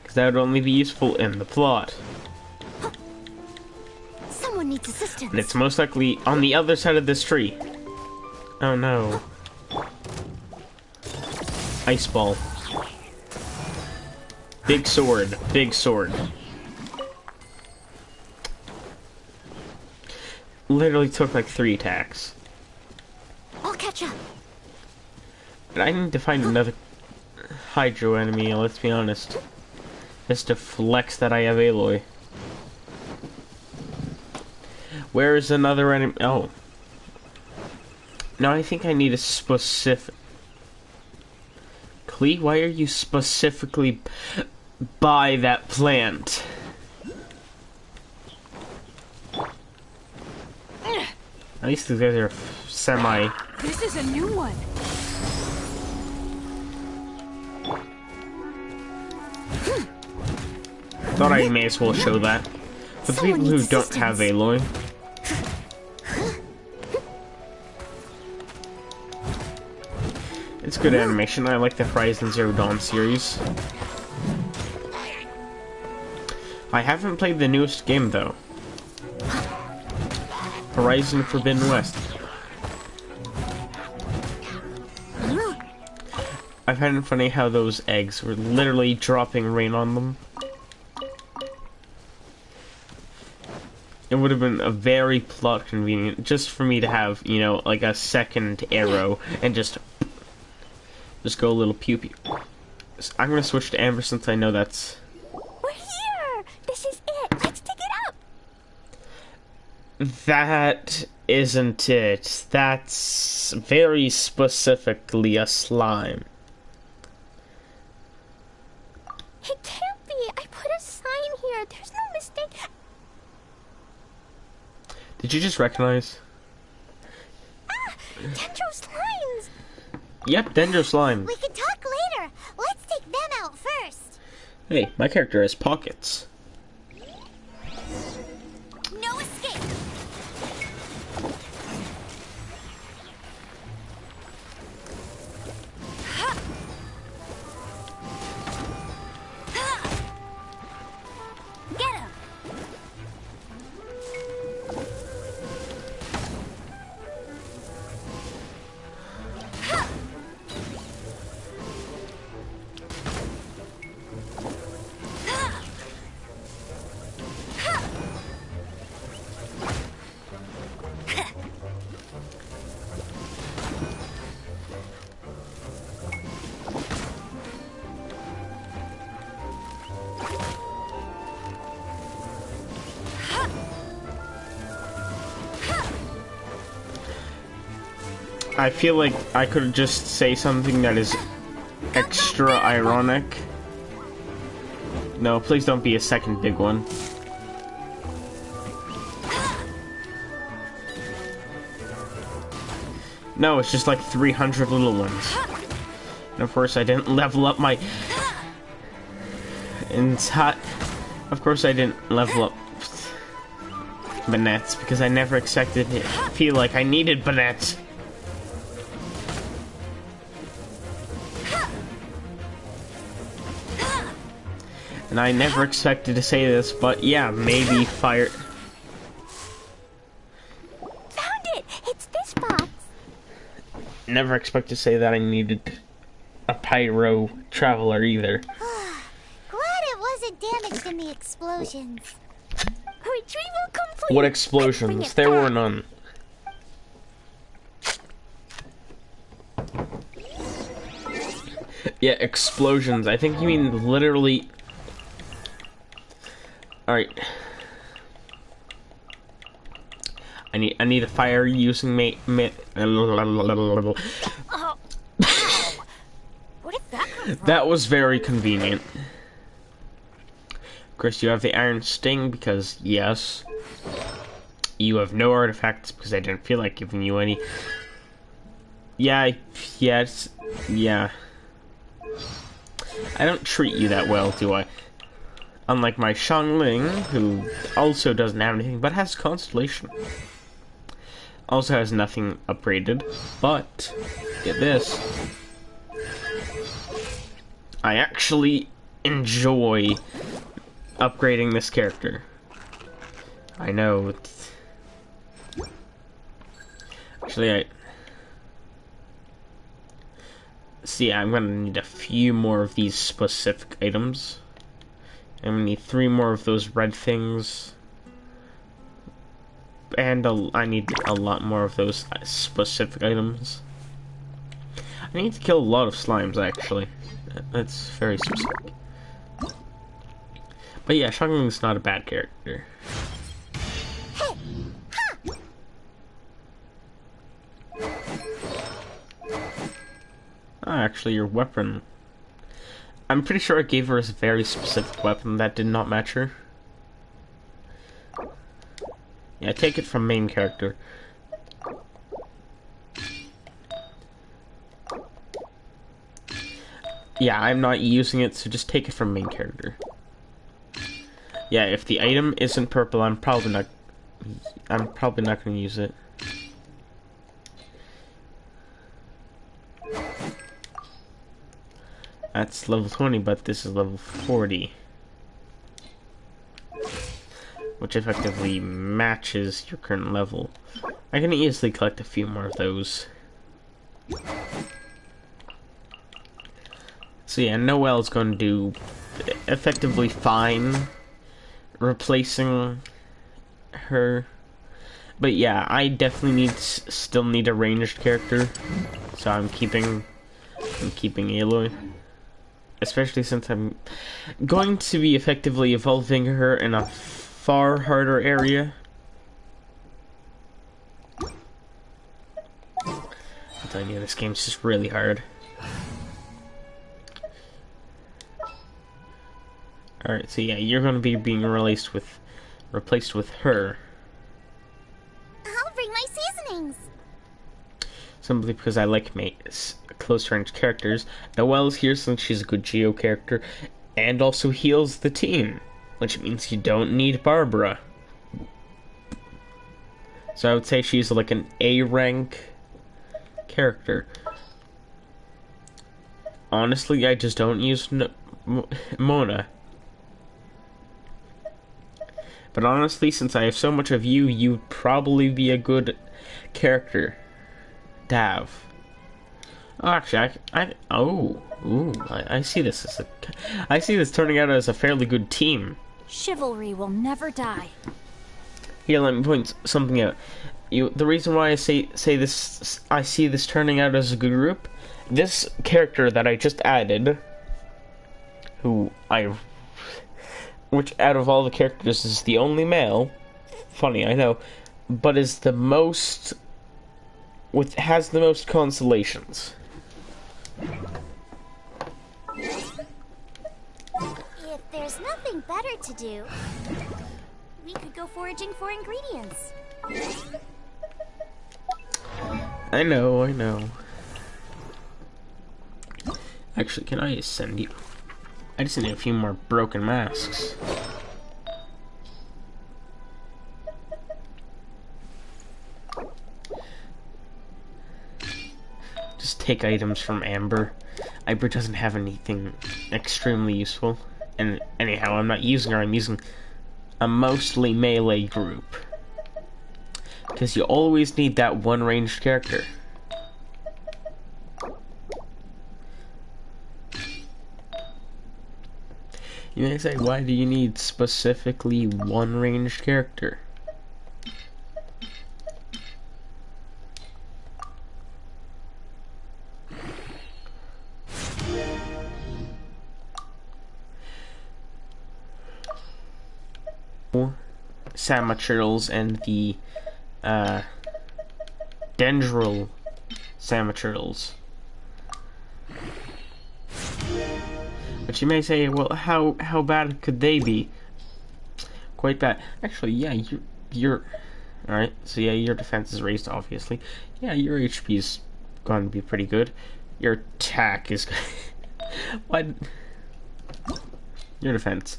because that would only be useful in the plot. Someone needs assistance. And it's most likely on the other side of this tree. Oh no. Ice ball. Big sword. Big sword. Literally took like 3 attacks. I'll catch up. But I need to find another Hydro enemy, let's be honest. Just to flex that I have Aloy. Where is another enemy? Oh. Now I think I need a specific... Klee, why are you specifically by that plant? At least these guys are semi... This is a new one. Thought I may as well show that. For the people who don't have Aloy. It's good animation. I like the Horizon Zero Dawn series. I haven't played the newest game though. Horizon Forbidden West. I find it funny how those eggs were literally dropping rain on them. It would have been a very plot convenient just for me to have, you know, like a second arrow and just go a little pew pew. I'm gonna switch to Amber since I know that's... We're here! This is it! Let's dig it up! That isn't it. That's very specifically a slime. It can't be! I put a sign here! There's no mistake! Did you just recognize? Ah! Dendro slimes! Yep, Dendro slime. We can talk later! Let's take them out first! Hey, my character has pockets. No escape! Get him. I feel like I could just say something that is extra ironic. No, please don't be a second big one. No, it's just like 300 little ones. And of course I didn't level up my... Of course I didn't level up Bonnets because I never expected it to feel like I needed Bonnets. And I never expected to say this, but yeah, maybe fire... Found it! It's this box! Never expect to say that I needed a pyro traveler either. Glad it wasn't damaged in the explosions. Retrieval complete! What Bring explosions? it There were back. none. Yeah, explosions. I think you mean literally... Alright. I need a fire using Oh, ow. Where did that come from? That was very convenient. Of course, you have the Iron Sting because, yes. You have no artifacts because I didn't feel like giving you any. Yeah, yeah. I don't treat you that well, do I? Unlike my Xiangling, who also doesn't have anything, but has Constellation. Also has nothing upgraded, but, get this. I actually enjoy upgrading this character. I know. Actually, see, I'm gonna need a few more of these specific items. I'm gonna need 3 more of those red things. And I need a lot more of those specific items. I need to kill a lot of slimes, actually. That's very specific. But yeah, Xiangling's not a bad character. Actually, your weapon. I'm pretty sure I gave her a very specific weapon that did not match her. Yeah, take it from main character. Yeah, I'm not using it, so just take it from main character. Yeah, if the item isn't purple, I'm probably not going to use it. That's level 20, but this is level 40. Which effectively matches your current level. I can easily collect a few more of those. So yeah, Noelle's going to do effectively fine replacing her. But yeah, I definitely still need a ranged character. So I'm keeping Aloy. Especially since I'm going to be effectively evolving her in a far harder area. I'm telling you, this game's just really hard. Alright, so yeah, you're gonna be being replaced with her. I'll bring my seasonings. Simply because I like close range characters. Noelle's here since she's a good Geo character and also heals the team, which means you don't need Barbara. So I would say she's like an A rank character. Honestly, I just don't use Mona. But honestly, since I have so much of you, you'd probably be a good character to have. Oh, actually, I see this as I see this turning out as a fairly good team. Chivalry will never die. Here, let me point something out. The reason why I say this, I see this turning out as a good group. This character that I just added, which out of all the characters is the only male. Funny, I know, but is the most has the most constellations. If there's nothing better to do, we could go foraging for ingredients. I know. Actually, can I send you? I just need a few more broken masks. Just take items from Amber. Amber doesn't have anything extremely useful. And anyhow, I'm not using her, I'm using a mostly melee group. Because you always need that one ranged character. You may say, why do you need specifically one ranged character? Samaturals and the Dendril Samaturals. But you may say, well, how bad could they be? quite bad. Actually, yeah, you're all right. So yeah, your defense is raised, obviously. Yeah, your HP is going to be pretty good. Your attack is what? Your defense.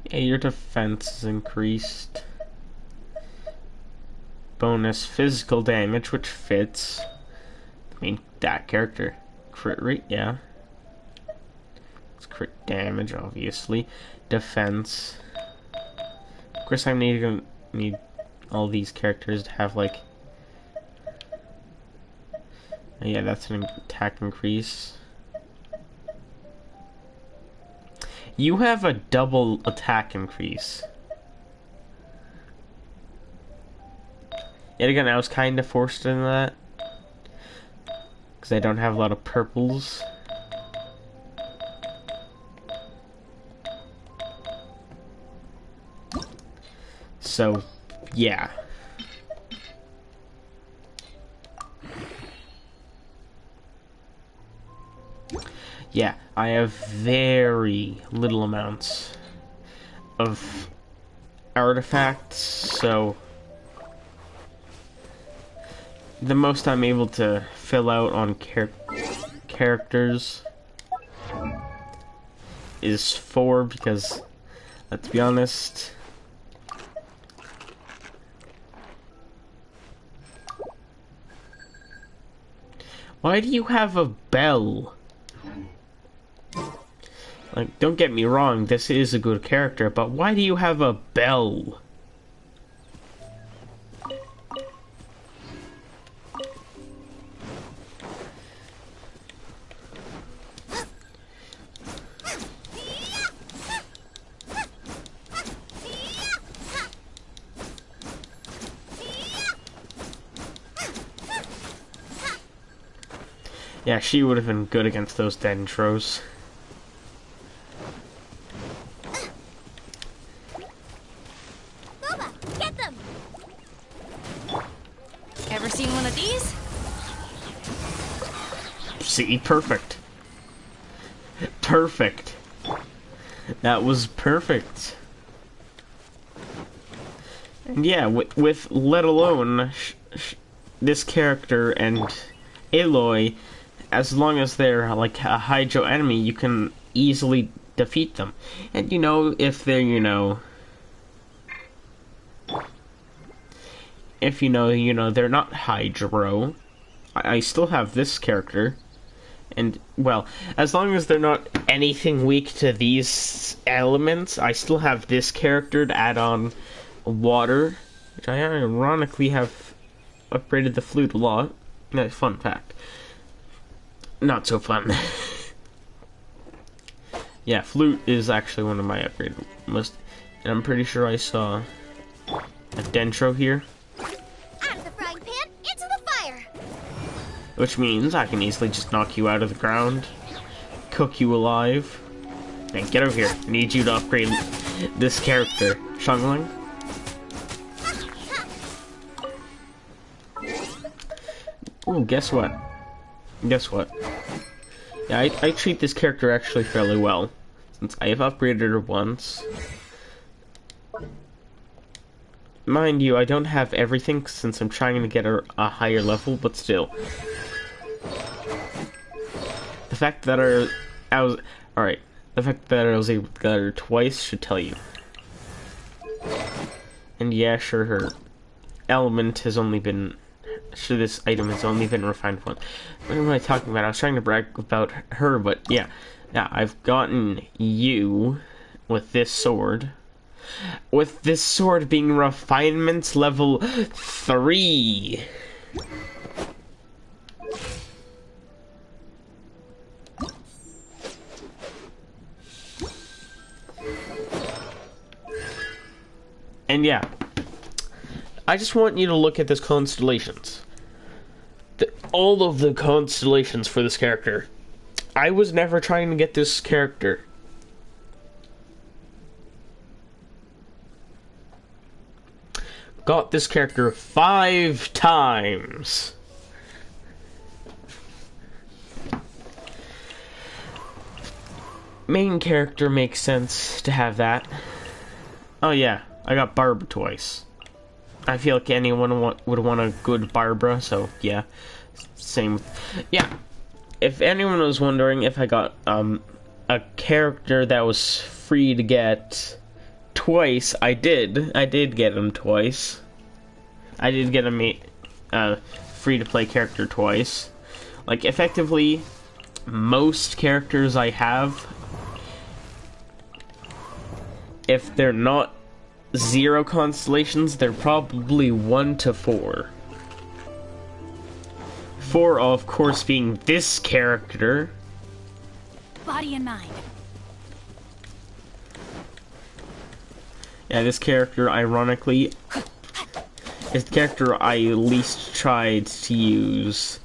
Yeah, your defense is increased. Bonus physical damage, which fits. I mean, that character. Crit rate, yeah. It's crit damage, obviously. Defense. Of course, I'm gonna need all these characters to have, like... Yeah, that's an attack increase. You have a double attack increase. Yet again, I was kind of forced into that. Because I don't have a lot of purples. So, yeah. Yeah, I have very little amounts of artifacts, so the most I'm able to fill out on characters is 4, because, let's be honest, why do you have a bell? Like, don't get me wrong, this is a good character, but why do you have a bell? Yeah, she would have been good against those dendros. Get them! Ever seen one of these? See, perfect. Perfect. That was perfect. And yeah, with let alone this character and Aloy, as long as they're like a Hydro enemy, you can easily defeat them. And you know, if they're, if they're not Hydro, I still have this character. And, well, as long as they're not anything weak to these elements, I still have this character to add on water, which I ironically have upgraded the flute a lot. That's a fun fact. Not so fun. Yeah, flute is actually one of my upgrade most, and I'm pretty sure I saw a dendro here. Out of the frying pan, into the fire! Which means I can easily just knock you out of the ground, cook you alive, and get over here. I need you to upgrade this character. Shangling? Ooh, guess what? Guess what? Yeah, I treat this character actually fairly well, since I have upgraded her once. Mind you, I don't have everything since I'm trying to get her a higher level, but still. The fact that the fact that I was able to get her twice should tell you. And yeah, sure, her element has only been... Sure, this item has only been refined once. What am I talking about? I was trying to brag about her, but yeah. Yeah, I've gotten you with this sword. With this sword being refinements level 3. And yeah, I just want you to look at this constellations. All of the constellations for this character. I was never trying to get this character. got this character 5 times. Main character makes sense to have that. Oh yeah, I got Barbara twice. I feel like anyone would want a good Barbara, so yeah. Same. Yeah. If anyone was wondering if I got a character that was free to get twice, I did. I did get him twice. I did get a free to play character twice. Like, effectively, most characters I have, if they're not 0 constellations, they're probably 1 to 4. 4, of course, being this character. Body and mind. Yeah, this character, ironically, is the character I least tried to use.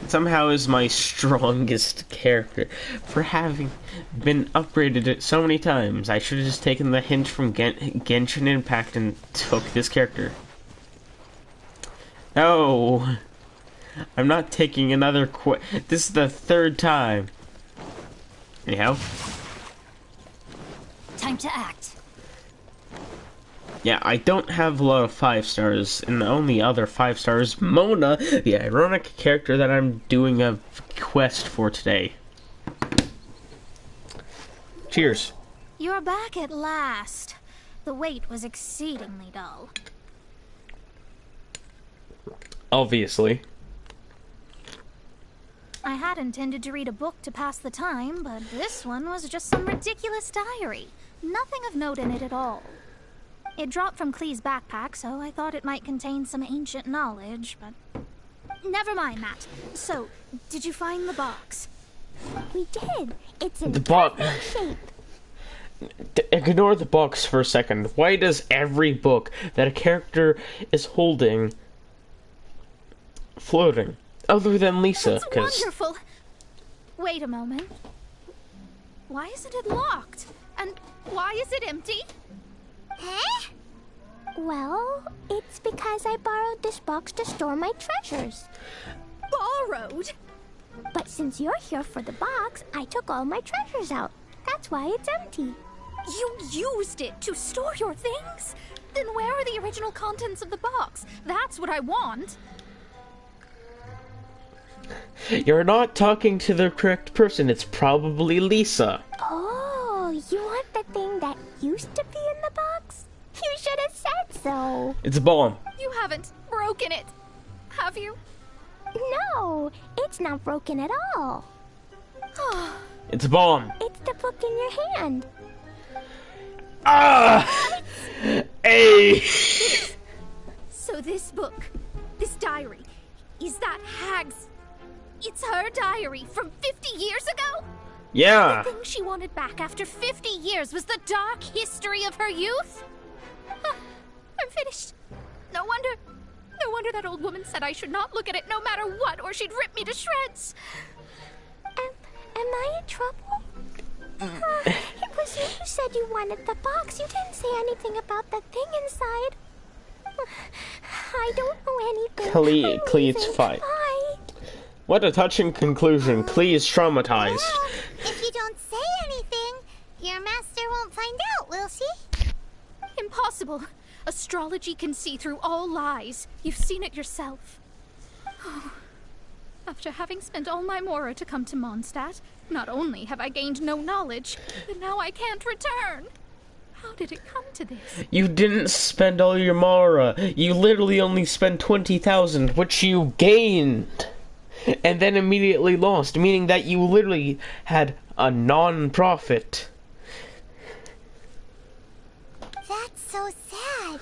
Somehow is my strongest character for having been upgraded so many times. I should have just taken the hint from Genshin Impact and took this character. No, I'm not taking another this is the 3rd time. Anyhow. Time to act. Yeah, I don't have a lot of 5 stars, and the only other 5 stars, Mona, the ironic character that I'm doing a quest for today. Cheers. You're back at last. The wait was exceedingly dull. Obviously. I had intended to read a book to pass the time, but this one was just some ridiculous diary. Nothing of note in it at all. It dropped from Klee's backpack, so I thought it might contain some ancient knowledge, but... Never mind that. So, did you find the box? We did. It's in the box shape. Ignore the box for a second. Why does every book that a character is holding floating? Other than Lisa, That's wonderful. Wait a moment. Why isn't it locked? And why is it empty? Huh? Well, it's because I borrowed this box to store my treasures. Borrowed? But since you're here for the box, I took all my treasures out. That's why it's empty. You used it to store your things? Then where are the original contents of the box? That's what I want. You're not talking to the correct person. It's probably Lisa. Oh, you want the thing that used to be in the box? You should have said so. It's a bomb. You haven't broken it, have you? No, it's not broken at all. It's a bomb. It's the book in your hand. Ah! Hey! So this book, this diary, is that Hag's... It's her diary from 50 years ago? Yeah. The thing she wanted back after 50 years was the dark history of her youth? I'm finished. No wonder that old woman said I should not look at it no matter what, or she'd rip me to shreds. Am I in trouble? It was you who said you wanted the box. You didn't say anything about the thing inside. I don't know anything. Klee, it's fine. Bye. What a touching conclusion. Klee is traumatized. Well, if you don't say anything, your master won't find out, will she? Impossible. Astrology can see through all lies. You've seen it yourself. Oh. After having spent all my Mora to come to Mondstadt, not only have I gained no knowledge, but now I can't return. How did it come to this? You didn't spend all your Mara. You literally only spent 20,000, which you gained. And then immediately lost, meaning that you literally had a non-profit. That's so sad.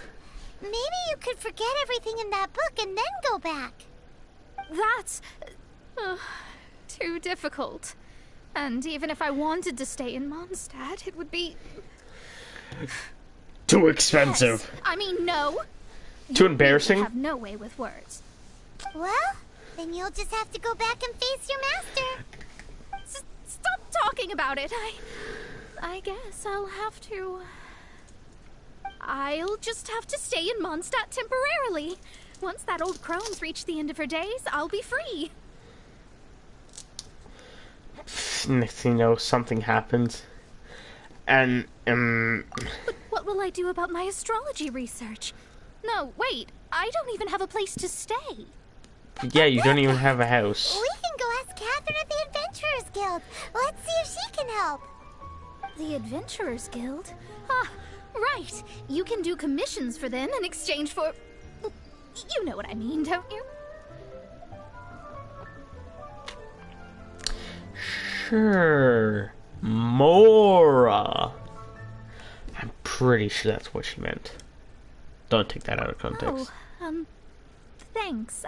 Maybe you could forget everything in that book and then go back. That's... too difficult. And even if I wanted to stay in Mondstadt, it would be... Too expensive. Yes. I mean, no. Too You embarrassing. have no way with words. Well, then you'll just have to go back and face your master. Stop talking about it. I guess I'll have to... I'll just have to stay in Mondstadt temporarily. Once that old crone's reached the end of her days, I'll be free. Next thing you know, something happens. And, But what will I do about my astrology research? No, wait, I don't even have a place to stay. yeah, you don't even have a house. We can go ask Catherine at the Adventurers Guild. Let's see if she can help. The Adventurers Guild? Ah, right. You can do commissions for them in exchange for... You know what I mean, don't you? Sure. Mora. I'm pretty sure that's what she meant. Don't take that out of context. Oh, thanks.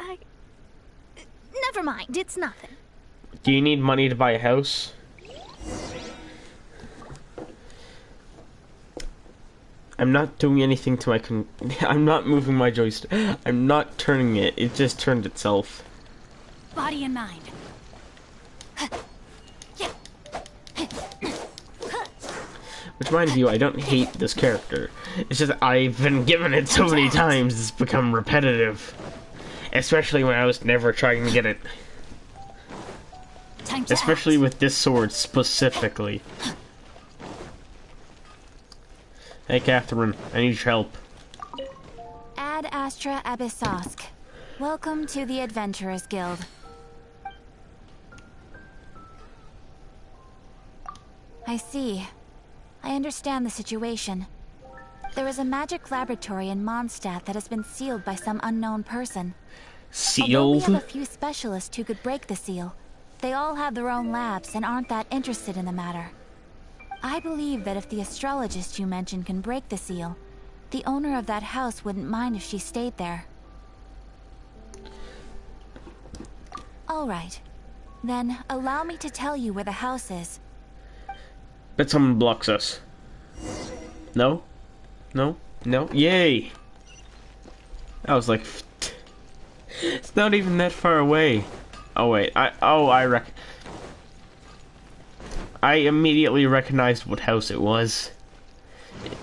Never mind, it's nothing. Do you need money to buy a house? I'm not doing anything to my I'm not moving my joystick. I'm not turning it. It just turned itself. Body and mind. Which, mind you, I don't hate this character. It's just I've been given it so many times, it's become repetitive. Especially when I was never trying to get it. Especially with this sword, specifically. Hey, Catherine, I need your help. Ad Astra Abyssosk. Welcome to the Adventurers Guild. I see. I understand the situation. There is a magic laboratory in Mondstadt that has been sealed by some unknown person. Sealed? Although we have a few specialists who could break the seal, they all have their own labs and aren't that interested in the matter. I believe that if the astrologist you mentioned can break the seal, the owner of that house wouldn't mind if she stayed there. All right. Then allow me to tell you where the house is. Bet someone blocks us. No? No? No? Yay! I was like... It's not even that far away. Oh wait, I immediately recognized what house it was.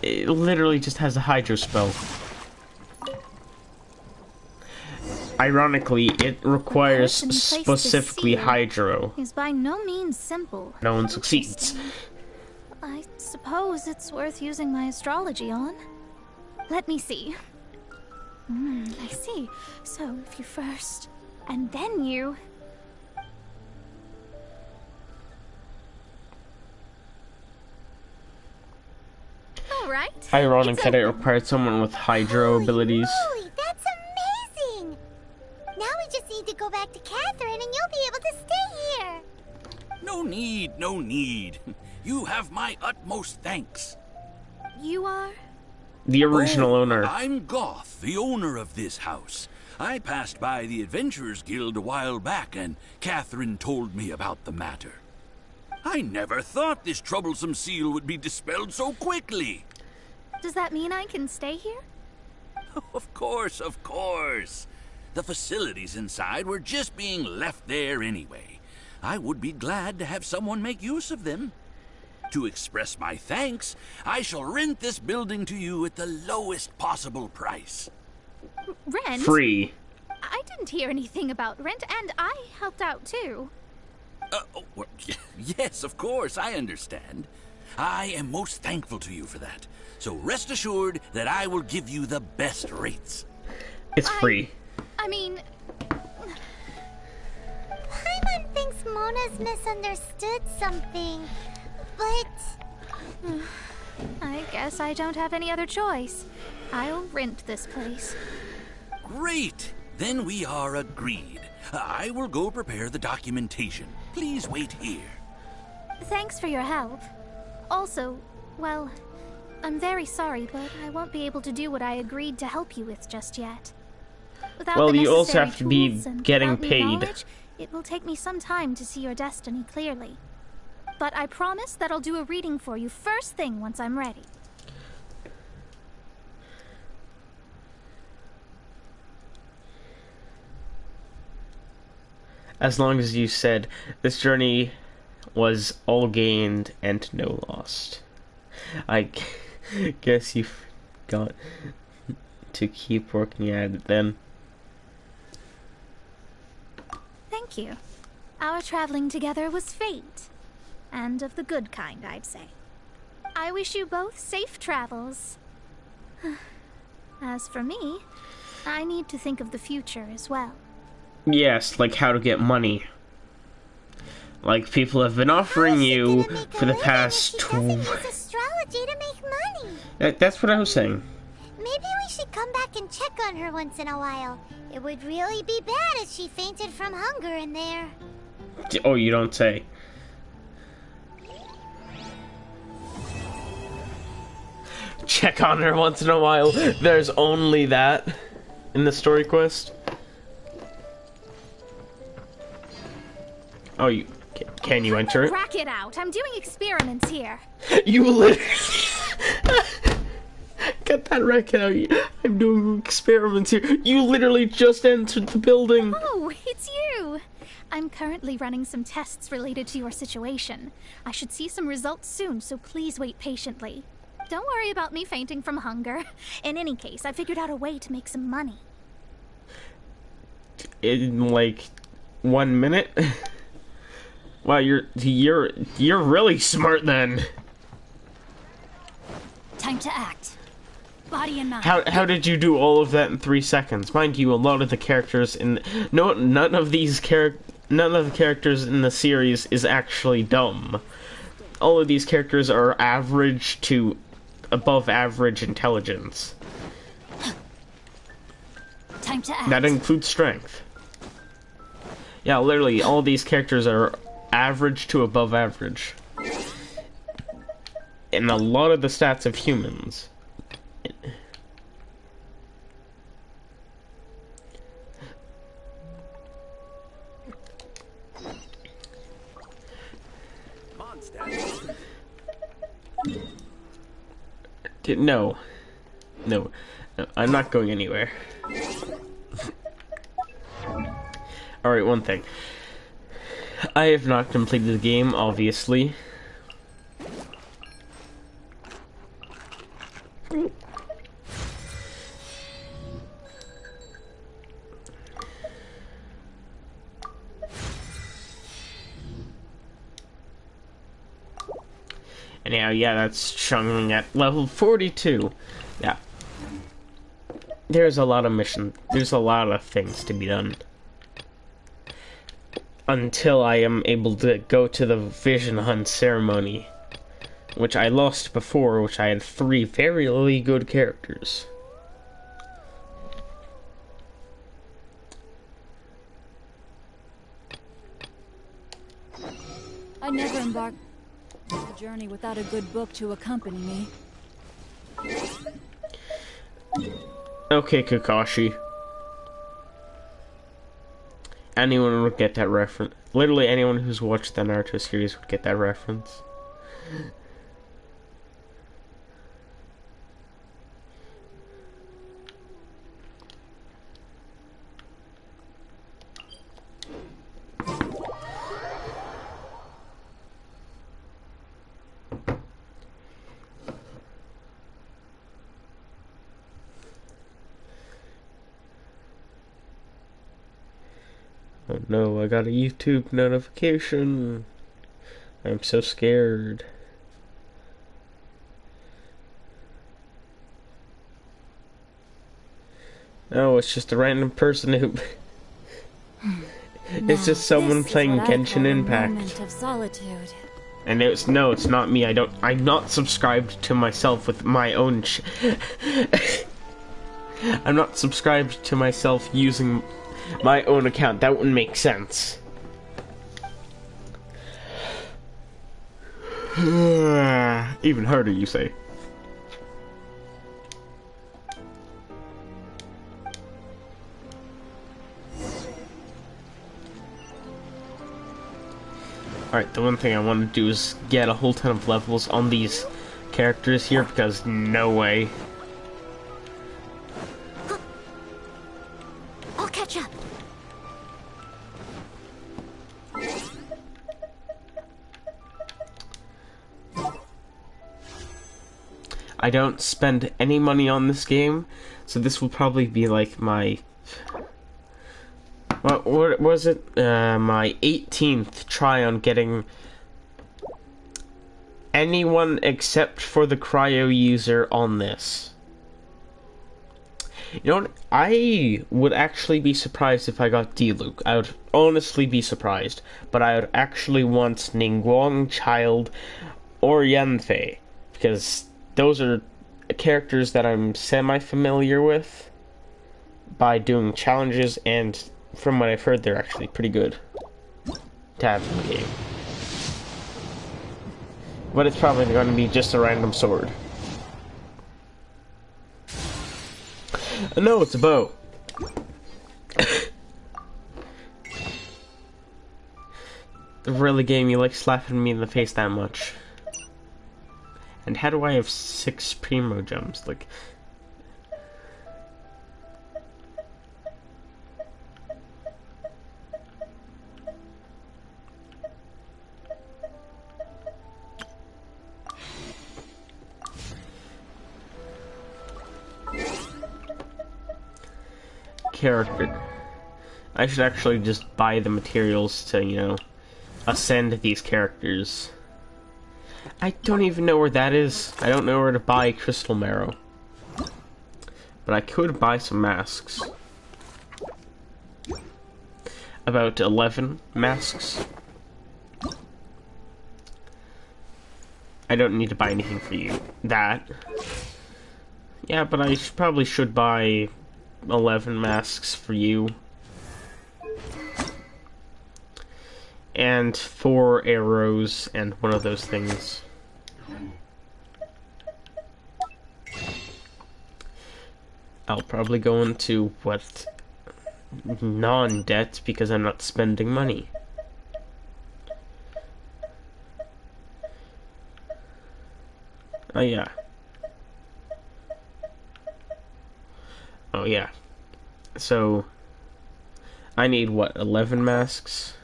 It literally just has a hydro spell. Ironically, it requires specifically hydro. Is by no means simple. No one succeeds. I suppose it's worth using my astrology on. Let me see. I see. So if you first, and then you... Alright. Ironic that it required someone with hydro abilities. Moly, that's amazing! Now we just need to go back to Catherine and you'll be able to stay here. No need, no need. You have my utmost thanks. You are? The original owner. I'm Goth, the owner of this house. I passed by the Adventurers Guild a while back, and Catherine told me about the matter. I never thought this troublesome seal would be dispelled so quickly. Does that mean I can stay here? Of course, of course. The facilities inside were just being left there anyway. I would be glad to have someone make use of them. To express my thanks, I shall rent this building to you at the lowest possible price. Rent? Free. I didn't hear anything about rent, and I helped out too. Well, yes, of course, I understand. I am most thankful to you for that. So rest assured that I will give you the best rates. It's free. I mean... Paimon thinks Mona's misunderstood something, but... I guess I don't have any other choice. I'll rent this place. Great! Then we are agreed. I will go prepare the documentation. Please wait here. Thanks for your help. Also, well, I'm very sorry, but I won't be able to do what I agreed to help you with just yet. Without Well, the you also necessary have to be tools and getting without new paid. knowledge, it will take me some time to see your destiny clearly. But I promise that I'll do a reading for you first thing once I'm ready. As long as you said, this journey was all gained and no lost. I guess you got to keep working at it then. Thank you. Our traveling together was fate. And of the good kind, I'd say. I wish you both safe travels. As for me, I need to think of the future as well. Yes, like how to get money. Like people have been offering you for the past astrology to make money. That's what I was saying. Maybe we should come back and check on her once in a while. It would really be bad if she fainted from hunger in there. Oh, you don't say. Check on her once in a while. There's only that in the story quest. Oh, can you enter it? Crack it out. I'm doing experiments here. You literally get that racket out. I'm doing experiments here. You literally just entered the building. Oh, it's you. I'm currently running some tests related to your situation. I should see some results soon, so please wait patiently. Don't worry about me fainting from hunger. In any case, I figured out a way to make some money. In like 1 minute? Wow, you're really smart then. Time to act. Body and mind. How did you do all of that in 3 seconds? Mind you, a lot of the characters in none of the characters in the series is actually dumb. All of these characters are average to above average intelligence. Time to act. That includes strength. Yeah, literally, all these characters are average to above average. And a lot of the stats of humans. No, I'm not going anywhere. Alright, one thing. I have not completed the game, obviously. Anyhow, yeah, that's Chung at level 42. Yeah. There's a lot of there's a lot of things to be done. Until I am able to go to the Vision Hunt ceremony. Which I lost before, which I had 3 very really good characters. I never embarked on a journey without a good book to accompany me. Okay, Kakashi. Anyone would get that reference. Literally anyone who's watched the Naruto series would get that reference. Oh no, I got a YouTube notification. I'm so scared. No, it's just a random person who... It's just someone playing Genshin Impact. Of solitude. And it's not me. I'm not subscribed to myself with my own I'm not subscribed to myself using my own account. That wouldn't make sense. Even harder, you say. Alright, the one thing I want to do is get a whole ton of levels on these characters here, because no way. I'll catch up. I don't spend any money on this game, so this will probably be like my... What was it? My 18th try on getting anyone except for the cryo user on this. You know what? I would actually be surprised if I got Diluc. I would honestly be surprised. But I would actually want Ningguang, Child, or Yanfei. Because those are characters that I'm semi-familiar with by doing challenges, and from what I've heard, they're actually pretty good to have in the game. But it's probably going to be just a random sword. No, it's a bow. Really, game, you like slapping me in the face that much? And how do I have 6 primo gems? Like... character. I should actually just buy the materials to, you know, ascend these characters. I don't even know where that is. I don't know where to buy crystal marrow. But I could buy some masks. About 11 masks. I don't need to buy anything for you. That. Yeah, but I probably should buy 11 masks for you. And 4 arrows and one of those things. I'll probably go into what? Non-debt, because I'm not spending money. Oh yeah. Oh yeah. So I need what, 11 masks?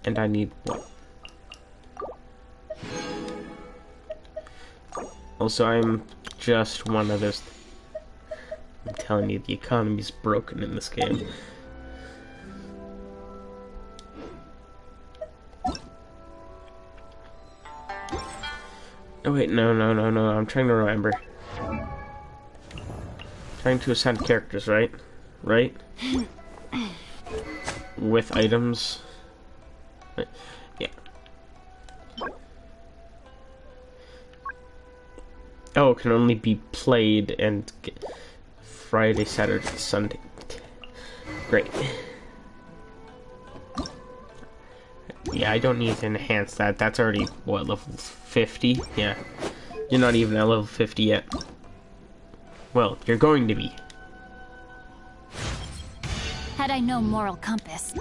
And I need what? Also, I'm just one of those... I'm telling you, the economy's broken in this game. Oh wait, no, I'm trying to remember. Trying to assign characters, right? Right? With items. Yeah. Oh, it can only be played and Friday, Saturday, Sunday. Great. Yeah, I don't need to enhance that. That's already, what, level 50? Yeah. You're not even at level 50 yet. Well, you're going to be. Had I no moral compass.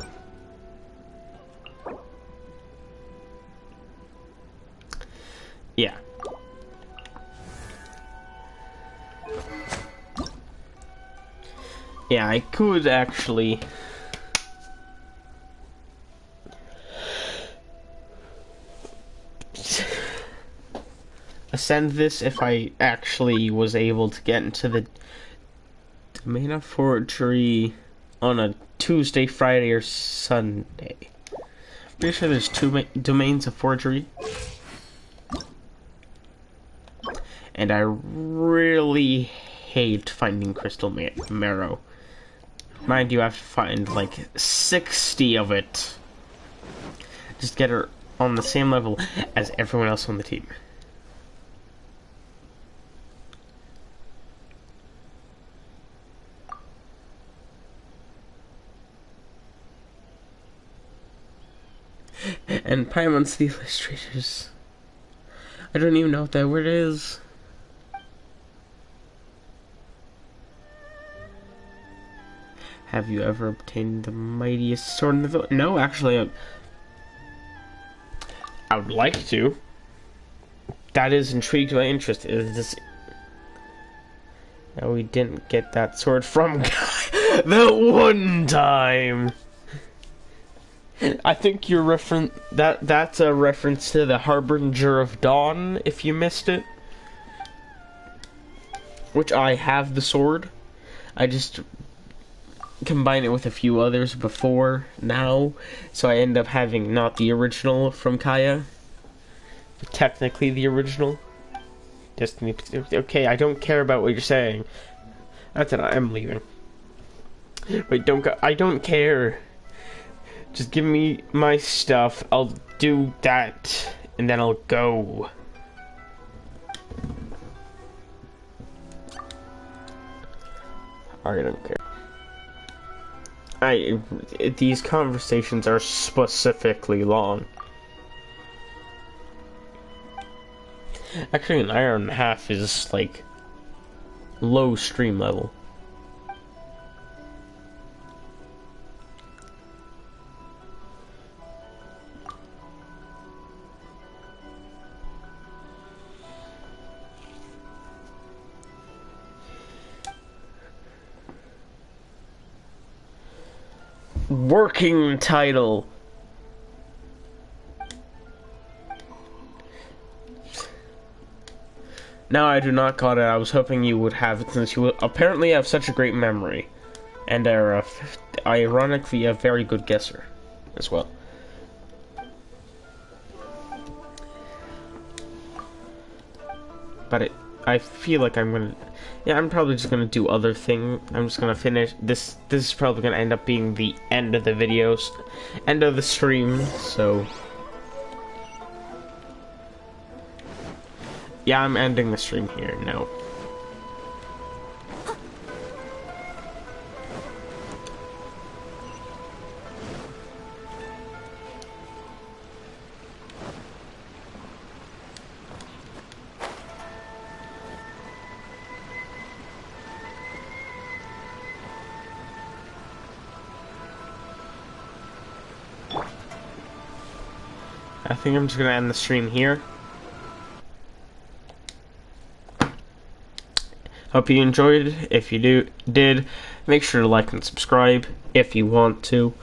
Yeah. Yeah, I could actually... ascend this if I actually was able to get into the domain of forgery on a Tuesday, Friday, or Sunday. Pretty sure there's 2 domains of forgery. And I really hate finding crystal marrow. Mind you, I have to find like 60 of it. Just get her on the same level as everyone else on the team. And Paimon's the illustrators. I don't even know what that word is. Have you ever obtained the mightiest sword in the village? No, actually, I would like to. That is intrigued my interest. Is this? No, we didn't get that sword from that one time. I think you're that's a reference to the Harbinger of Dawn, if you missed it. Which I have the sword. I just combine it with a few others before now, so I end up having not the original from Kaya, but technically the original. Destiny. Okay, I don't care about what you're saying. That's it. I'm leaving. Wait, don't go. I don't care. Just give me my stuff. I'll do that, and then I'll go. I don't care. These conversations are specifically long. Actually, an hour and a half is like low stream level. Working title. No, I do not got it. I was hoping you would have it, since you apparently have such a great memory, and are ironically a very good guesser as well. But I feel like I'm gonna. Yeah, I'm probably just gonna do other thing. I'm just gonna finish this. This is probably gonna end up being the end of the videos, end of the stream. So yeah, I'm ending the stream here. No. I think I'm just gonna end the stream here. Hope you enjoyed. If you did, make sure to like and subscribe if you want to.